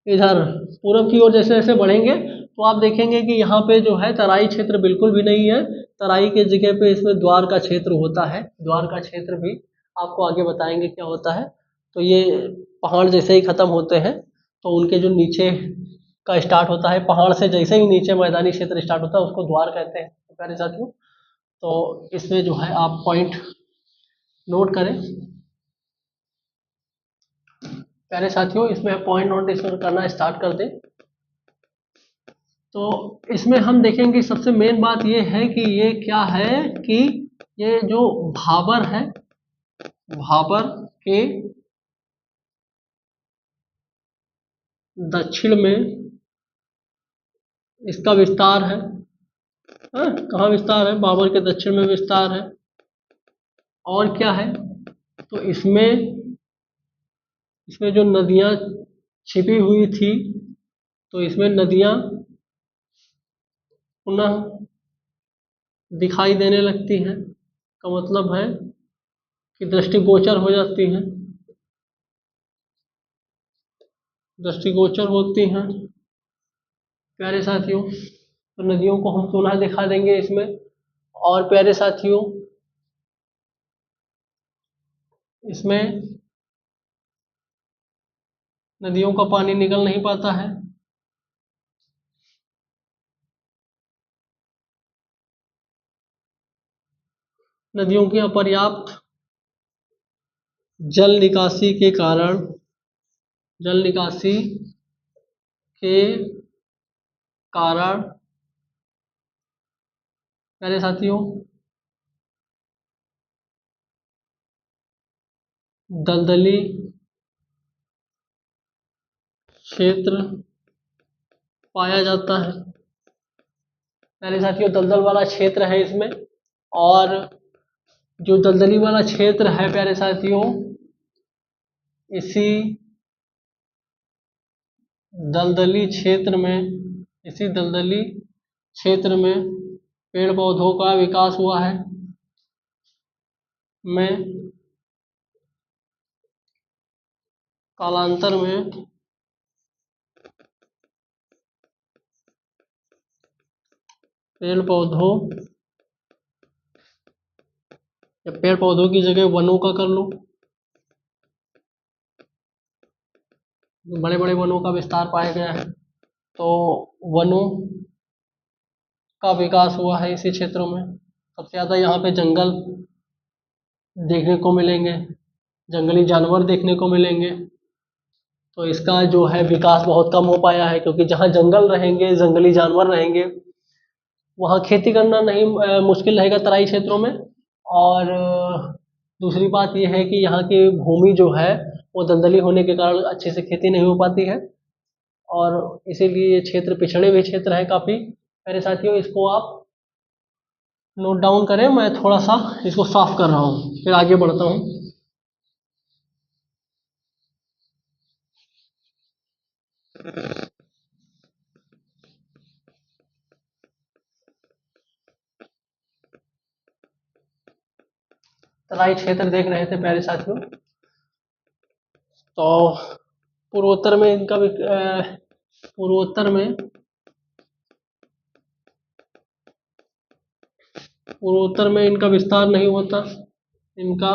S1: इधर पूरब की ओर जैसे जैसे बढ़ेंगे तो आप देखेंगे कि यहाँ पे जो है तराई क्षेत्र बिल्कुल भी नहीं है। तराई के जगह पे इसमें द्वार का क्षेत्र होता है। द्वार का क्षेत्र भी आपको आगे बताएंगे क्या होता है। तो ये पहाड़ जैसे ही ख़त्म होते हैं तो उनके जो नीचे का स्टार्ट होता है, पहाड़ से जैसे ही नीचे मैदानी क्षेत्र स्टार्ट होता है उसको द्वार कहते हैं प्यारे साथियों। तो इसमें जो है आप पॉइंट नोट करें प्यारे साथियों, इसमें पॉइंट नोट करना स्टार्ट कर दें। तो इसमें हम देखेंगे सबसे मेन बात ये है कि ये क्या है कि ये जो भाबर है, भाबर के दक्षिण में इसका विस्तार है। कहाँ विस्तार है? भाबर के दक्षिण में विस्तार है। और क्या है? तो इसमें जो नदियाँ छिपी हुई थी, तो इसमें नदियाँ पुनः दिखाई देने लगती हैं, का मतलब है कि दृष्टिगोचर हो जाती हैं, दृष्टिगोचर होती हैं प्यारे साथियों। तो नदियों को हम पुनः दिखा देंगे इसमें। और प्यारे साथियों, इसमें नदियों का पानी निकल नहीं पाता है, नदियों की अपर्याप्त जल निकासी के कारण, जल निकासी के कारण प्यारे साथियों दलदली क्षेत्र पाया जाता है प्यारे साथियों। दलदल वाला क्षेत्र है इसमें। और जो दलदली वाला क्षेत्र है प्यारे साथियों, इसी दलदली क्षेत्र में, इसी दलदली क्षेत्र में पेड़ पौधों का विकास हुआ है। में कालांतर में पेड़ पौधों, या पेड़ पौधों की जगह वनों का कर लो, बड़े बड़े वनों का विस्तार पाया गया है। तो वनों का विकास हुआ है इसी क्षेत्रों में। सबसे ज़्यादा यहाँ पे जंगल देखने को मिलेंगे, जंगली जानवर देखने को मिलेंगे। तो इसका जो है विकास बहुत कम हो पाया है, क्योंकि जहाँ जंगल रहेंगे, जंगली जानवर रहेंगे, वहाँ खेती करना नहीं मुश्किल रहेगा तराई क्षेत्रों में। और दूसरी बात यह है कि यहाँ की भूमि जो है वो दलदली होने के कारण अच्छे से खेती नहीं हो पाती है, और इसीलिए ये क्षेत्र पिछड़े हुए क्षेत्र है काफ़ी। मेरे साथियों, इसको आप नोट डाउन करें, मैं थोड़ा सा इसको साफ कर रहा हूँ, फिर आगे बढ़ता हूँ। तराई क्षेत्र देख रहे थे प्यारे साथियों। तो पूर्वोत्तर में इनका भी पूर्वोत्तर में इनका विस्तार नहीं होता, इनका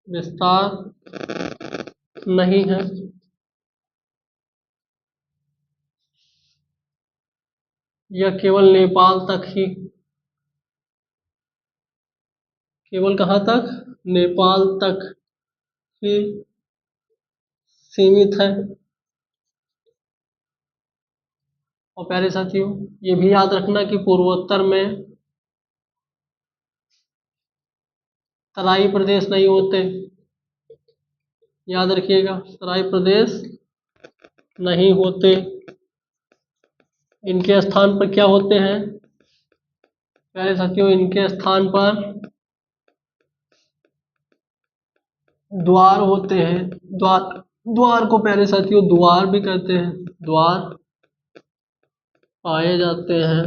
S1: विस्तार नहीं है। यह केवल नेपाल तक ही, केवल कहाँ तक, नेपाल तक ही सीमित है। और प्यारे साथियों ये भी याद रखना कि पूर्वोत्तर में तराई प्रदेश नहीं होते, याद रखिएगा तराई प्रदेश नहीं होते। इनके स्थान पर क्या होते हैं प्यारे साथियों, इनके स्थान पर द्वार होते हैं। द्वार को प्यारे साथियों द्वार भी कहते हैं, द्वार पाए जाते हैं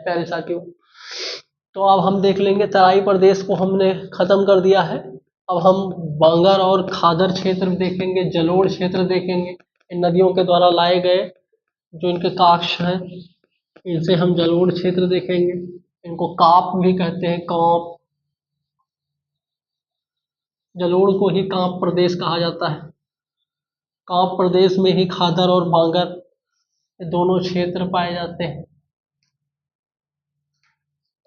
S1: प्यारे साथियों। तो अब हम देख लेंगे, तराई प्रदेश को हमने खत्म कर दिया है। अब हम बांगर और खादर क्षेत्र देखेंगे, जलोढ़ क्षेत्र देखेंगे। इन नदियों के द्वारा लाए गए जो इनके काक्ष हैं, इनसे हम जलोढ़ क्षेत्र देखेंगे। इनको काप भी कहते हैं, काप। जलोढ़ को ही काप प्रदेश कहा जाता है। काप प्रदेश में ही खादर और बांगर ये दोनों क्षेत्र पाए जाते हैं।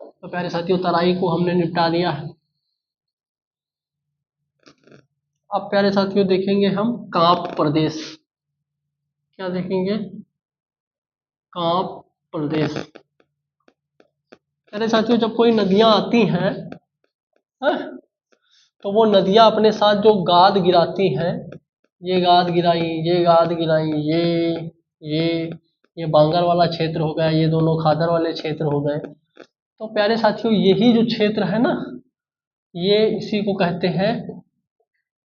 S1: तो प्यारे साथियों तराई को हमने निपटा दिया है। अब प्यारे साथियों देखेंगे हम काप प्रदेश। क्या देखेंगे, काप प्रदेश। प्यारे साथियों जब कोई नदियां आती हैं तो वो नदियां अपने साथ जो गाद गिराती हैं, ये गाद गिराई, ये गाद गिराई, ये बांगर वाला क्षेत्र हो गया, ये दोनों खादर वाले क्षेत्र हो गए। तो प्यारे साथियों यही जो क्षेत्र है ना, ये इसी को कहते हैं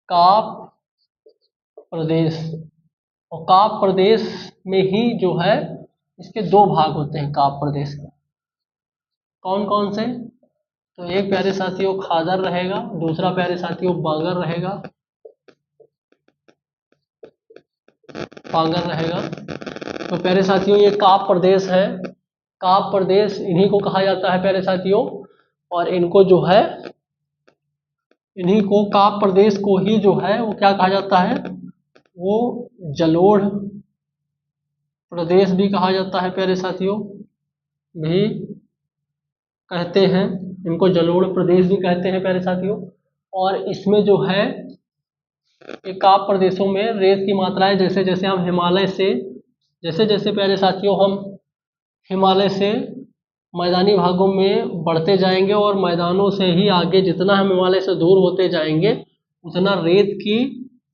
S1: काप प्रदेश। और काप प्रदेश में ही जो है इसके दो भाग होते हैं काप प्रदेश के। कौन कौन से, तो एक प्यारे साथियों खादर रहेगा, दूसरा प्यारे साथियों बांगर रहेगा, तो प्यारे साथियों ये काप प्रदेश है। काप प्रदेश इन्हीं को कहा जाता है प्यारे साथियों। और इनको जो है, इन्हीं को काप प्रदेश को ही जो है वो क्या कहा जाता है, वो जलोढ़ प्रदेश भी कहा जाता है प्यारे साथियों, भी कहते हैं। इनको जलोढ़ प्रदेश भी कहते हैं प्यारे साथियों। और इसमें जो है ये काप प्रदेशों में रेत की मात्राएं जैसे जैसे हम हिमालय से, जैसे जैसे प्यारे साथियों हम हिमालय से मैदानी भागों में बढ़ते जाएंगे और मैदानों से ही आगे जितना हम हिमालय से दूर होते जाएंगे उतना रेत की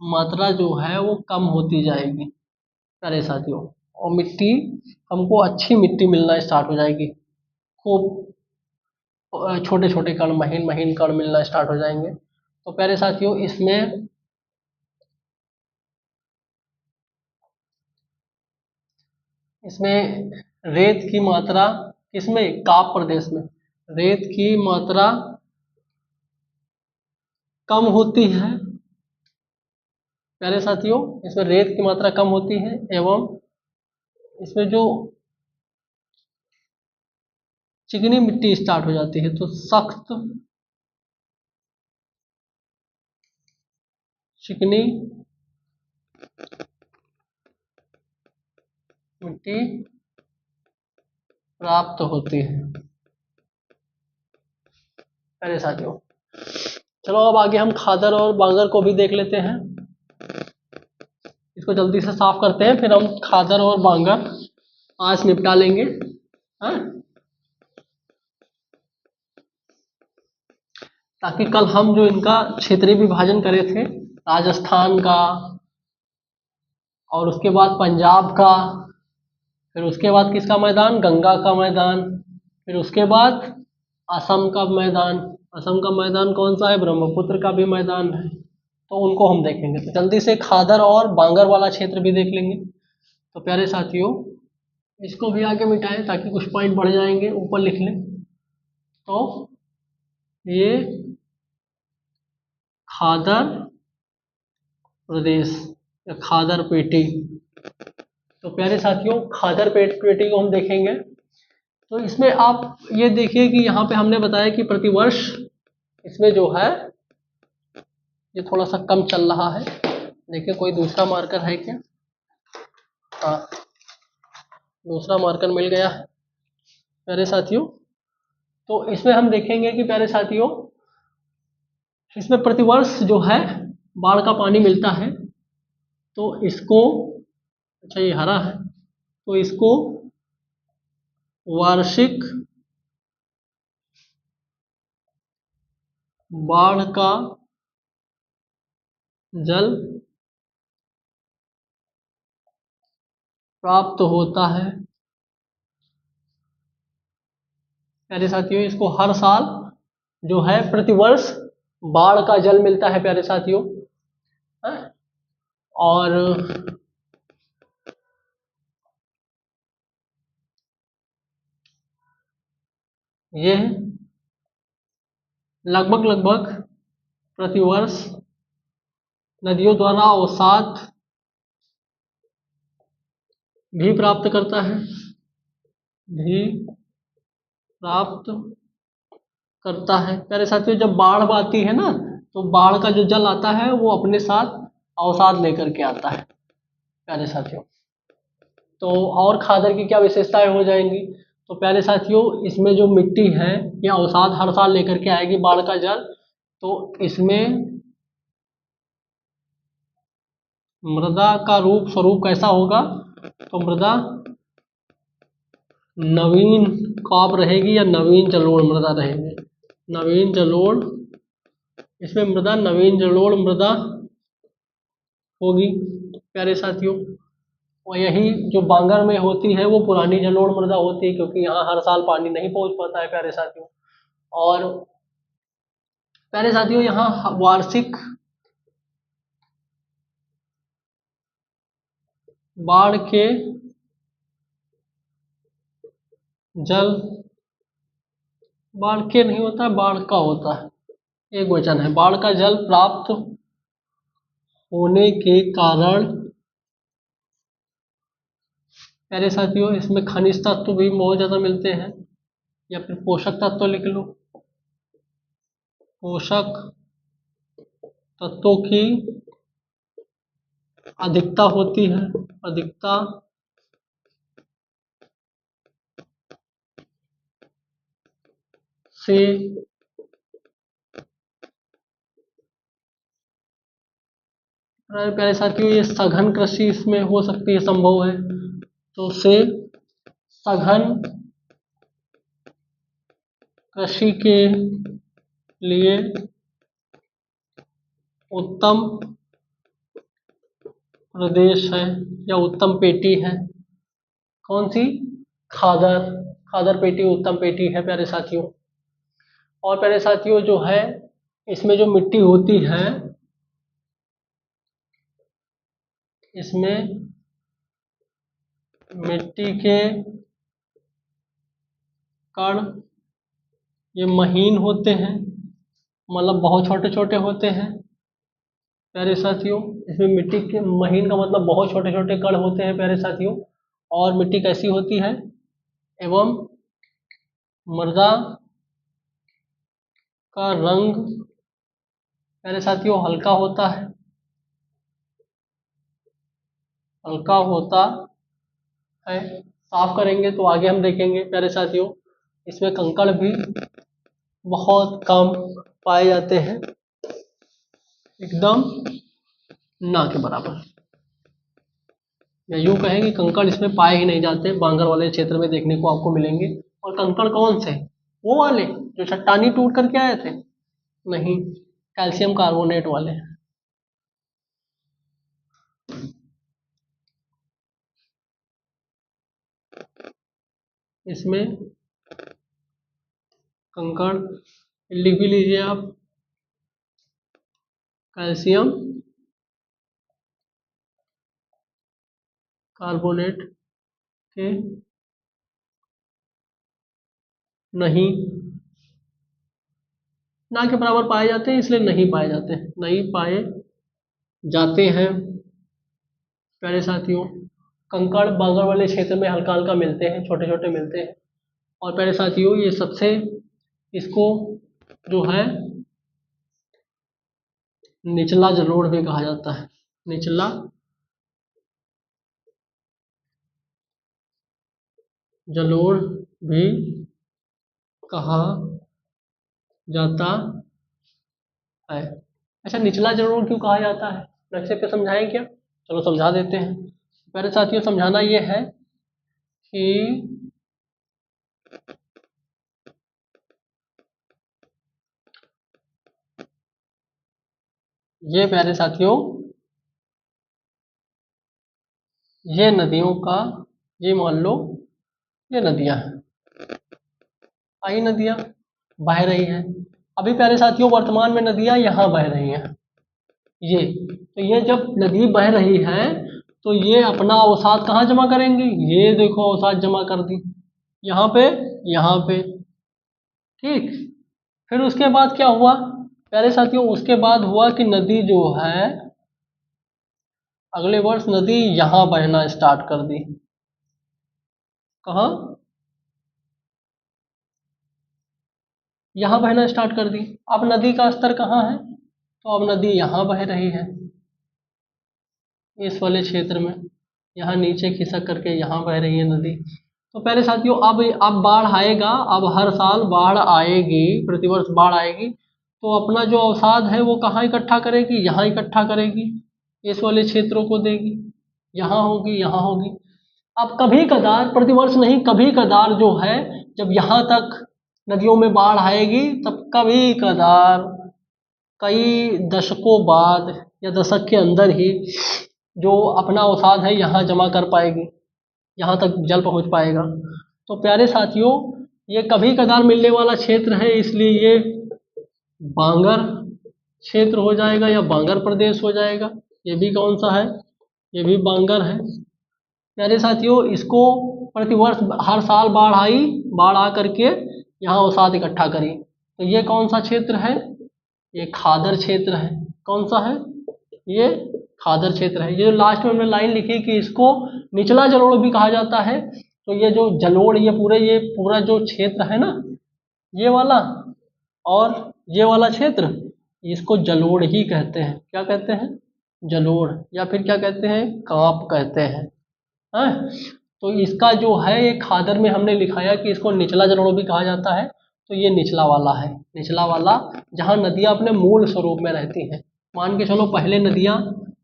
S1: मात्रा जो है वो कम होती जाएगी प्यारे साथियों। और मिट्टी, हमको अच्छी मिट्टी मिलना स्टार्ट हो जाएगी, खूब छोटे छोटे कण, महीन महीन कण मिलना स्टार्ट हो जाएंगे। तो प्यारे साथियों इसमें रेत की मात्रा, किसमें, काप प्रदेश में रेत की मात्रा कम होती है प्यारे साथियों। इसमें रेत की मात्रा कम होती है एवं इसमें जो चिकनी मिट्टी स्टार्ट हो जाती है, तो सख्त चिकनी मिट्टी प्राप्त होती है प्यारे साथियों। चलो अब आगे हम खादर और बांगर को भी देख लेते हैं। इसको जल्दी से साफ करते हैं, फिर हम खादर और बांगर आज निपटा लेंगे। हाँ, ताकि कल हम जो इनका क्षेत्रीय विभाजन करे थे, राजस्थान का और उसके बाद पंजाब का, फिर उसके बाद किसका मैदान, गंगा का मैदान, फिर उसके बाद असम का मैदान। असम का मैदान कौन सा है, ब्रह्मपुत्र का भी मैदान है। तो उनको हम देखेंगे। तो जल्दी से खादर और बांगर वाला क्षेत्र भी देख लेंगे। तो प्यारे साथियों इसको भी आगे मिटाएं ताकि कुछ पॉइंट बढ़ जाएंगे, ऊपर लिख लें। तो ये खादर प्रदेश या खादर पेटी। तो प्यारे साथियों, खादर पेटी को हम देखेंगे तो इसमें आप ये देखिए कि यहाँ पे हमने बताया कि प्रतिवर्ष इसमें जो है ये थोड़ा सा कम चल रहा है। देखिए कोई दूसरा मार्कर है क्या? हाँ, दूसरा मार्कर मिल गया है प्यारे साथियों। तो इसमें हम देखेंगे कि प्यारे साथियों, इसमें प्रतिवर्ष जो है बाढ़ का पानी मिलता है। तो इसको, अच्छा ये हरा है, तो इसको वार्षिक बाढ़ का जल प्राप्त होता है। प्यारे साथियों, इसको हर साल जो है प्रतिवर्ष बाढ़ का जल मिलता है प्यारे साथियों। हाँ? और ये लगभग प्रतिवर्ष नदियों द्वारा अवसाद भी प्राप्त करता है, भी प्राप्त करता है। प्यारे साथियों, जब बाढ़ आती है ना, तो बाढ़ का जो जल आता है वो अपने साथ अवसाद लेकर के आता है प्यारे साथियों। तो और खादर की क्या विशेषताएं हो जाएंगी? तो प्यारे साथियों, इसमें जो मिट्टी है ये अवसाद हर साल लेकर के आएगी बाढ़ का जल। तो इसमें मृदा का रूप स्वरूप कैसा होगा? तो मृदा नवीन काप रहेगी या नवीन जलोढ़ मृदा रहेगी? नवीन जलोढ़, इसमें मृदा नवीन जलोढ़ मृदा होगी प्यारे साथियों। और यही जो बांगर में होती है वो पुरानी जलोढ़ मृदा होती है, क्योंकि यहाँ हर साल पानी नहीं पहुँच पाता है प्यारे साथियों। और प्यारे साथियों, यहाँ वार्षिक बाढ़ के जल, बाढ़ के नहीं होता है, बाढ़ का होता है, एक वचन है, बाढ़ का जल प्राप्त होने के कारण प्यारे साथियों इसमें खनिज तत्व भी बहुत ज़्यादा मिलते हैं, या फिर पोषक तत्व लिख लो। पोषक तत्वों की अधिकता होती है, अधिकता से प्यारे साथियों ये सघन कृषि इसमें हो सकती है, संभव है। तो से सघन कृषि के लिए उत्तम प्रदेश है या उत्तम पेटी है। कौन सी? खादर। खादर पेटी उत्तम पेटी है प्यारे साथियों। और प्यारे साथियों जो है इसमें जो मिट्टी होती है, इसमें मिट्टी के कण ये महीन होते हैं, मतलब बहुत छोटे छोटे होते हैं प्यारे साथियों। इसमें मिट्टी के महीन का मतलब बहुत छोटे छोटे कण होते हैं प्यारे साथियों। और मिट्टी कैसी होती है? एवं मृदा का रंग प्यारे साथियों हल्का होता है, हल्का होता है। साफ करेंगे तो आगे हम देखेंगे प्यारे साथियों, इसमें कंकड़ भी बहुत कम पाए जाते हैं, एकदम ना के बराबर, या यूं कहें कि कंकड़ इसमें पाए ही नहीं जाते, बांगर वाले क्षेत्र में देखने को आपको मिलेंगे। और कंकड़ कौन से? वो वाले जो चट्टानी टूट करके आए थे? नहीं, कैल्शियम कार्बोनेट वाले। इसमें कंकड़ लिख भी लीजिए आप, कैल्शियम कार्बोनेट के नहीं, ना के बराबर पाए जाते हैं, इसलिए नहीं पाए जाते हैं, नहीं पाए जाते हैं। प्यारे साथियों, कंकड़ बांगर वाले क्षेत्र में हल्का हल्का मिलते हैं, छोटे छोटे मिलते हैं। और प्यारे साथियों, ये सबसे, इसको जो है निचला जलोढ़ भी कहा जाता है, निचला जलोढ़ भी कहा जाता है। अच्छा, निचला जलोढ़ क्यों कहा जाता है, नक्शे पे समझाएं क्या? चलो समझा देते हैं। प्यारे साथियों, समझाना ये है कि ये प्यारे साथियों, ये नदियों का, ये मान लो ये नदियां हैं, आई नदियां बह रही हैं। अभी प्यारे साथियों, वर्तमान में नदियां यहाँ बह रही हैं, ये तो ये जब नदी बह रही है तो ये अपना अवसाद कहाँ जमा करेंगी, ये देखो अवसाद जमा कर दी यहाँ पे, यहाँ पे, ठीक। फिर उसके बाद क्या हुआ प्यारे साथियों, उसके बाद हुआ कि नदी जो है अगले वर्ष नदी यहाँ बहना स्टार्ट कर दी। कहाँ? यहाँ बहना स्टार्ट कर दी। अब नदी का स्तर कहाँ है, तो अब नदी यहाँ बह रही है, इस वाले क्षेत्र में, यहाँ नीचे खिसक करके यहाँ बह रही है नदी। तो पहले साथियों, अब बाढ़ आएगा, अब हर साल बाढ़ आएगी, प्रतिवर्ष बाढ़ आएगी, तो अपना जो अवसाद है वो कहाँ इकट्ठा करेगी, यहाँ इकट्ठा करेगी, इस वाले क्षेत्रों को देगी, यहाँ होगी, यहाँ होगी। अब कभी कदार, प्रतिवर्ष नहीं, कभी कदार जो है, जब यहाँ तक नदियों में बाढ़ आएगी, तब कभी कदार कई दशकों बाद या दशक के अंदर ही जो अपना अवसाद है यहाँ जमा कर पाएगी, यहाँ तक जल पहुँच पाएगा। तो प्यारे साथियों, ये कभी कदार मिलने वाला क्षेत्र है, इसलिए ये बांगर क्षेत्र हो जाएगा या बांगर प्रदेश हो जाएगा। ये भी कौन सा है, ये भी बांगर है। प्यारे साथियों, इसको प्रतिवर्ष हर साल बाढ़ आई, बाढ़ आ करके यहाँ अवसाद इकट्ठा करी, तो ये कौन सा क्षेत्र है, ये खादर क्षेत्र है। कौन सा है, ये खादर क्षेत्र है। ये जो लास्ट में हमने लाइन लिखी कि इसको निचला जलोढ़ भी कहा जाता है, तो ये जो जलोढ़, ये पूरा जो क्षेत्र है ना, ये वाला और ये वाला क्षेत्र, इसको जलोढ़ ही कहते हैं। क्या कहते हैं, जलोढ़, या फिर क्या कहते हैं, कांप कहते हैं, हाँ। तो इसका जो है, ये खादर में हमने लिखाया कि इसको निचला जलोढ़ भी कहा जाता है, तो ये निचला वाला है, निचला वाला, जहाँ नदियाँ अपने मूल स्वरूप में रहती हैं। मान के चलो पहले नदियाँ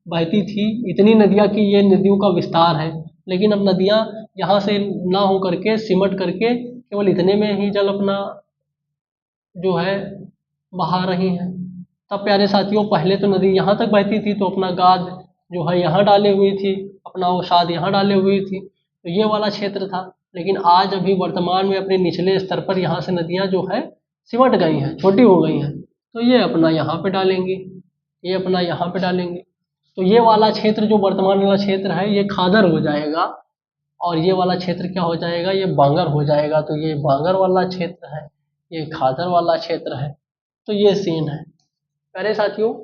S1: बहती थी, इतनी नदियाँ की ये नदियों का विस्तार है, लेकिन अब नदियाँ यहाँ से ना हो करके, सिमट करके केवल इतने में ही जल अपना जो है बहा रही हैं। तब प्यारे साथियों, पहले तो नदी यहाँ तक बहती थी, तो अपना गाद जो है यहाँ डाले हुई थी, अपना अवसाद यहाँ डाले हुई थी, तो ये वाला क्षेत्र था। लेकिन आज अभी वर्तमान में अपने निचले स्तर पर यहाँ से नदियाँ जो है सिमट गई हैं, छोटी हो गई हैं, तो ये अपना यहाँ पे डालेंगी, ये अपना यहाँ पे डालेंगे। तो ये वाला क्षेत्र जो वर्तमान वाला क्षेत्र है, ये खादर हो जाएगा, और ये वाला क्षेत्र क्या हो जाएगा, ये बांगर हो जाएगा। तो ये बांगर वाला क्षेत्र है, ये खादर वाला क्षेत्र है, तो ये सीन है। प्यारे साथियों,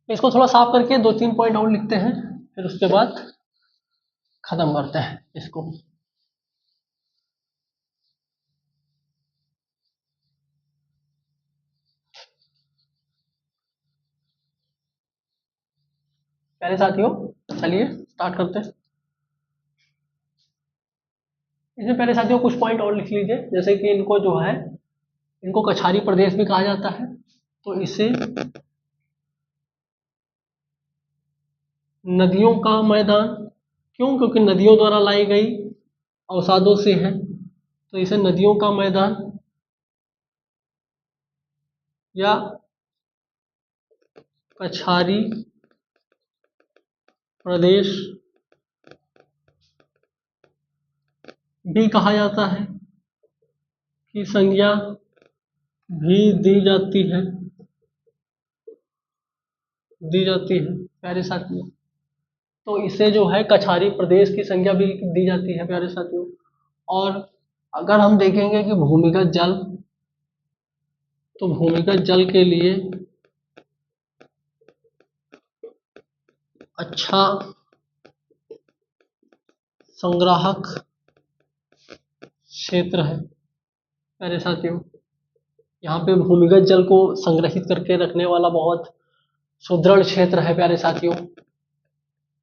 S1: इसको थोड़ा साफ करके 2-3 पॉइंट और लिखते हैं, फिर उसके बाद खत्म करते हैं इसको। प्यारे साथियों, चलिए स्टार्ट करते हैं। इसमें प्यारे साथियों कुछ पॉइंट और लिख लीजिए, जैसे कि इनको जो है, इनको कछारी प्रदेश भी कहा जाता है। तो इसे नदियों का मैदान, क्यों, क्योंकि नदियों द्वारा लाई गई अवसादों से है, तो इसे नदियों का मैदान या कछारी प्रदेश भी कहा जाता है, की संज्ञा भी दी जाती है प्यारे साथियों। तो इसे जो है कछारी प्रदेश की संज्ञा भी दी जाती है प्यारे साथियों। और अगर हम देखेंगे कि भूमिगत जल, तो भूमिगत जल के लिए अच्छा संग्राहक क्षेत्र है प्यारे साथियों। यहाँ पे भूमिगत जल को संग्रहित करके रखने वाला बहुत सुदृढ़ क्षेत्र है प्यारे साथियों।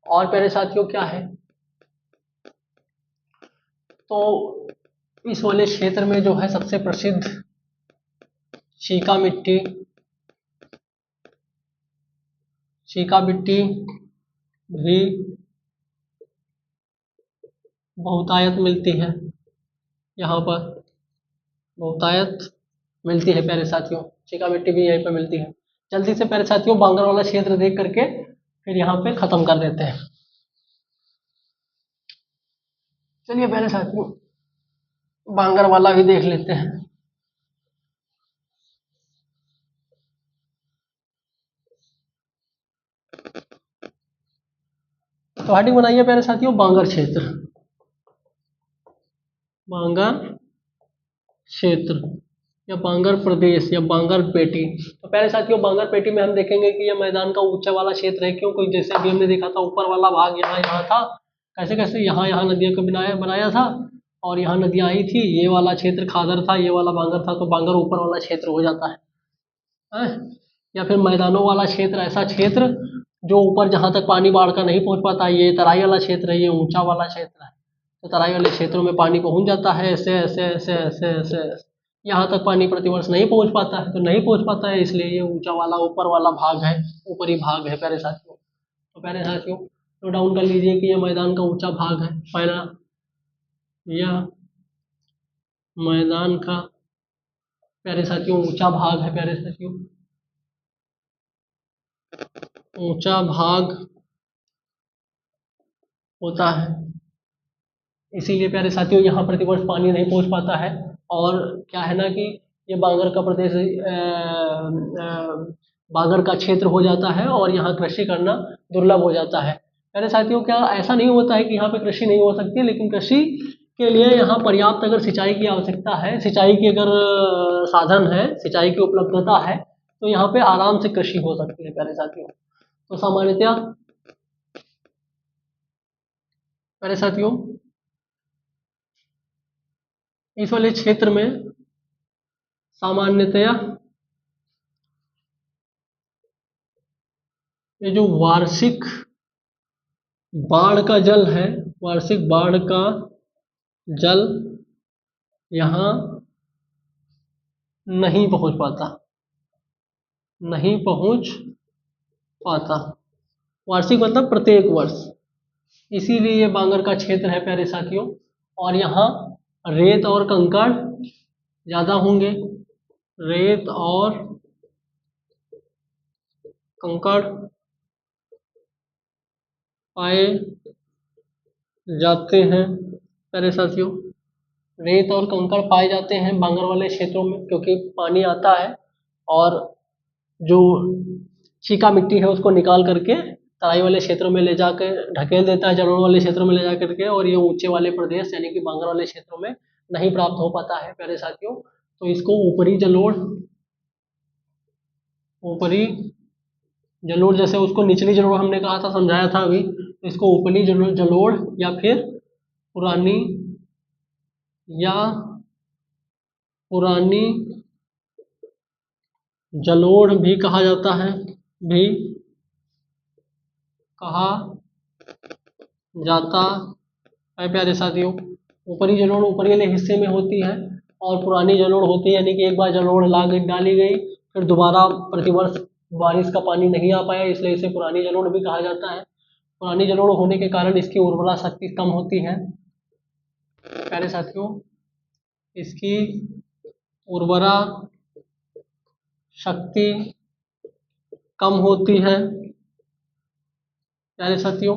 S1: और प्यारे साथियों क्या है, तो इस वाले क्षेत्र में जो है सबसे प्रसिद्ध चीका मिट्टी, चीका मिट्टी भी बहुतायत मिलती है, यहाँ पर बहुतायत मिलती है प्यारे साथियों। चीका मिट्टी भी यहीं पर मिलती है। जल्दी से प्यारे साथियों बांगर वाला क्षेत्र देख करके फिर यहाँ पे खत्म कर देते हैं। चलिए प्यारे साथियों बांगर वाला भी देख लेते हैं। तो हेडिंग बनाइए प्यारे साथियों बांगर क्षेत्र, बांगर क्षेत्र या बांगर प्रदेश या बांगर पेटी। तो प्यारे साथियों बांगर पेटी में हम देखेंगे कि यह मैदान का ऊंचा वाला क्षेत्र है। क्यों, कोई जैसे अभी हमने देखा था ऊपर वाला भाग यहाँ यहाँ था, कैसे कैसे यहाँ यहाँ नदियों को बनाया बनाया था और यहाँ नदियाँ आई थी, ये वाला क्षेत्र खादर था, ये वाला बांगर था, तो बांगर ऊपर वाला क्षेत्र हो जाता है। या फिर मैदानों वाला क्षेत्र, ऐसा क्षेत्र जो ऊपर जहाँ तक पानी बाढ़ का नहीं पहुँच पाता, ये तराई वाला क्षेत्र है, ये ऊंचा वाला क्षेत्र है। तो तराई वाले क्षेत्रों में पानी पहुँच जाता है ऐसे ऐसे ऐसे ऐसे ऐसे ऐसे। यहाँ तक पानी प्रतिवर्ष नहीं पहुँच पाता है, तो नहीं पहुँच पाता है इसलिए ये ऊंचा वाला ऊपर वाला भाग है, ऊपरी भाग है प्यारे साथियों। तो प्यारे साथियों नोट डाउन कर लीजिए कि यह मैदान का ऊंचा भाग है। पहला, यह मैदान का प्यारे साथियों ऊंचा भाग है, प्यारे साथियों ऊंचा भाग होता है, इसीलिए प्यारे साथियों यहाँ प्रतिवर्ष पानी नहीं पहुँच पाता है। और क्या है ना कि ये बांगर का प्रदेश बांगर का क्षेत्र हो जाता है और यहाँ कृषि करना दुर्लभ हो जाता है। प्यारे साथियों क्या ऐसा नहीं होता है कि यहाँ पे कृषि नहीं हो सकती, लेकिन कृषि के लिए यहाँ पर्याप्त अगर सिंचाई की आवश्यकता है, सिंचाई की अगर साधन है, सिंचाई की उपलब्धता है, तो यहाँ पे आराम से कृषि हो सकती है प्यारे साथियों। तो सामान्यतया प्यारे साथियों इस वाले क्षेत्र में सामान्यतया ये जो वार्षिक बाढ़ का जल है, वार्षिक बाढ़ का जल यहाँ नहीं पहुँच पाता, नहीं पहुँच पाता। वार्षिक मतलब प्रत्येक वर्ष, इसीलिए ये बांगर का क्षेत्र है प्यारे साथियों। और यहाँ रेत और कंकड़ ज़्यादा होंगे, रेत और कंकड़ पाए जाते हैं प्यारे साथियों। रेत और कंकड़ पाए जाते हैं बांगर वाले क्षेत्रों में, क्योंकि पानी आता है और जो चीका मिट्टी है उसको निकाल करके तराई वाले क्षेत्रों में ले जाकर ढकेल देता है, जलोढ़ वाले क्षेत्रों में ले जा करके, और ये ऊंचे वाले प्रदेश यानी कि बांगर वाले क्षेत्रों में नहीं प्राप्त हो पाता है प्यारे साथियों। तो इसको ऊपरी जलोढ़, ऊपरी जलोढ़ जैसे उसको निचली जलोढ़ हमने कहा था, समझाया था अभी, तो इसको ऊपरी जलोढ़ या फिर पुरानी या पुरानी जलोढ़ भी कहा जाता है, भी कहा जाता है प्यारे साथियों। ऊपरी जलोढ़ ऊपरी वाले हिस्से में होती है और पुरानी जलोढ़ होती है, यानी कि एक बार जलोढ़ डाली गई फिर दोबारा प्रतिवर्ष बारिश का पानी नहीं आ पाया, इसलिए इसे पुरानी जलोढ़ भी कहा जाता है। पुरानी जलोढ़ होने के कारण इसकी उर्वरा शक्ति कम होती है प्यारे साथियों, इसकी उर्वरा शक्ति कम होती है प्यारे साथियों।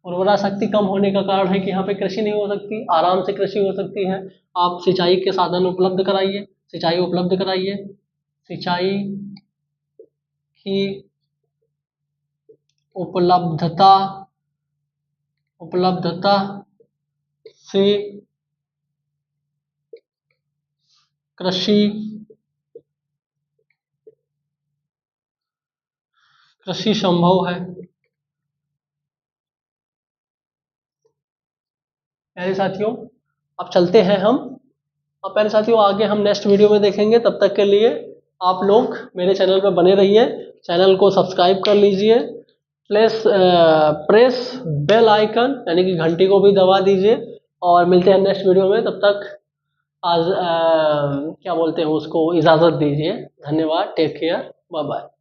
S1: उर्वरा शक्ति कम होने का कारण है कि यहाँ पे कृषि नहीं हो सकती, आराम से कृषि हो सकती है। आप सिंचाई के साधन उपलब्ध कराइए, सिंचाई उपलब्ध कराइए, सिंचाई की उपलब्धता उपलब्धता से कृषि कृषि संभव है। प्यारे साथियों, अब चलते हैं हम। अब प्यारे साथियों, आगे हम नेक्स्ट वीडियो में देखेंगे। तब तक के लिए आप लोग मेरे चैनल पर बने रहिए, चैनल को सब्सक्राइब कर लीजिए, प्लेस प्रेस बेल आइकन यानी कि घंटी को भी दबा दीजिए, और मिलते हैं नेक्स्ट वीडियो में। तब तक आज क्या बोलते हैं उसको, इजाज़त दीजिए। धन्यवाद, टेक केयर, बाय बाय।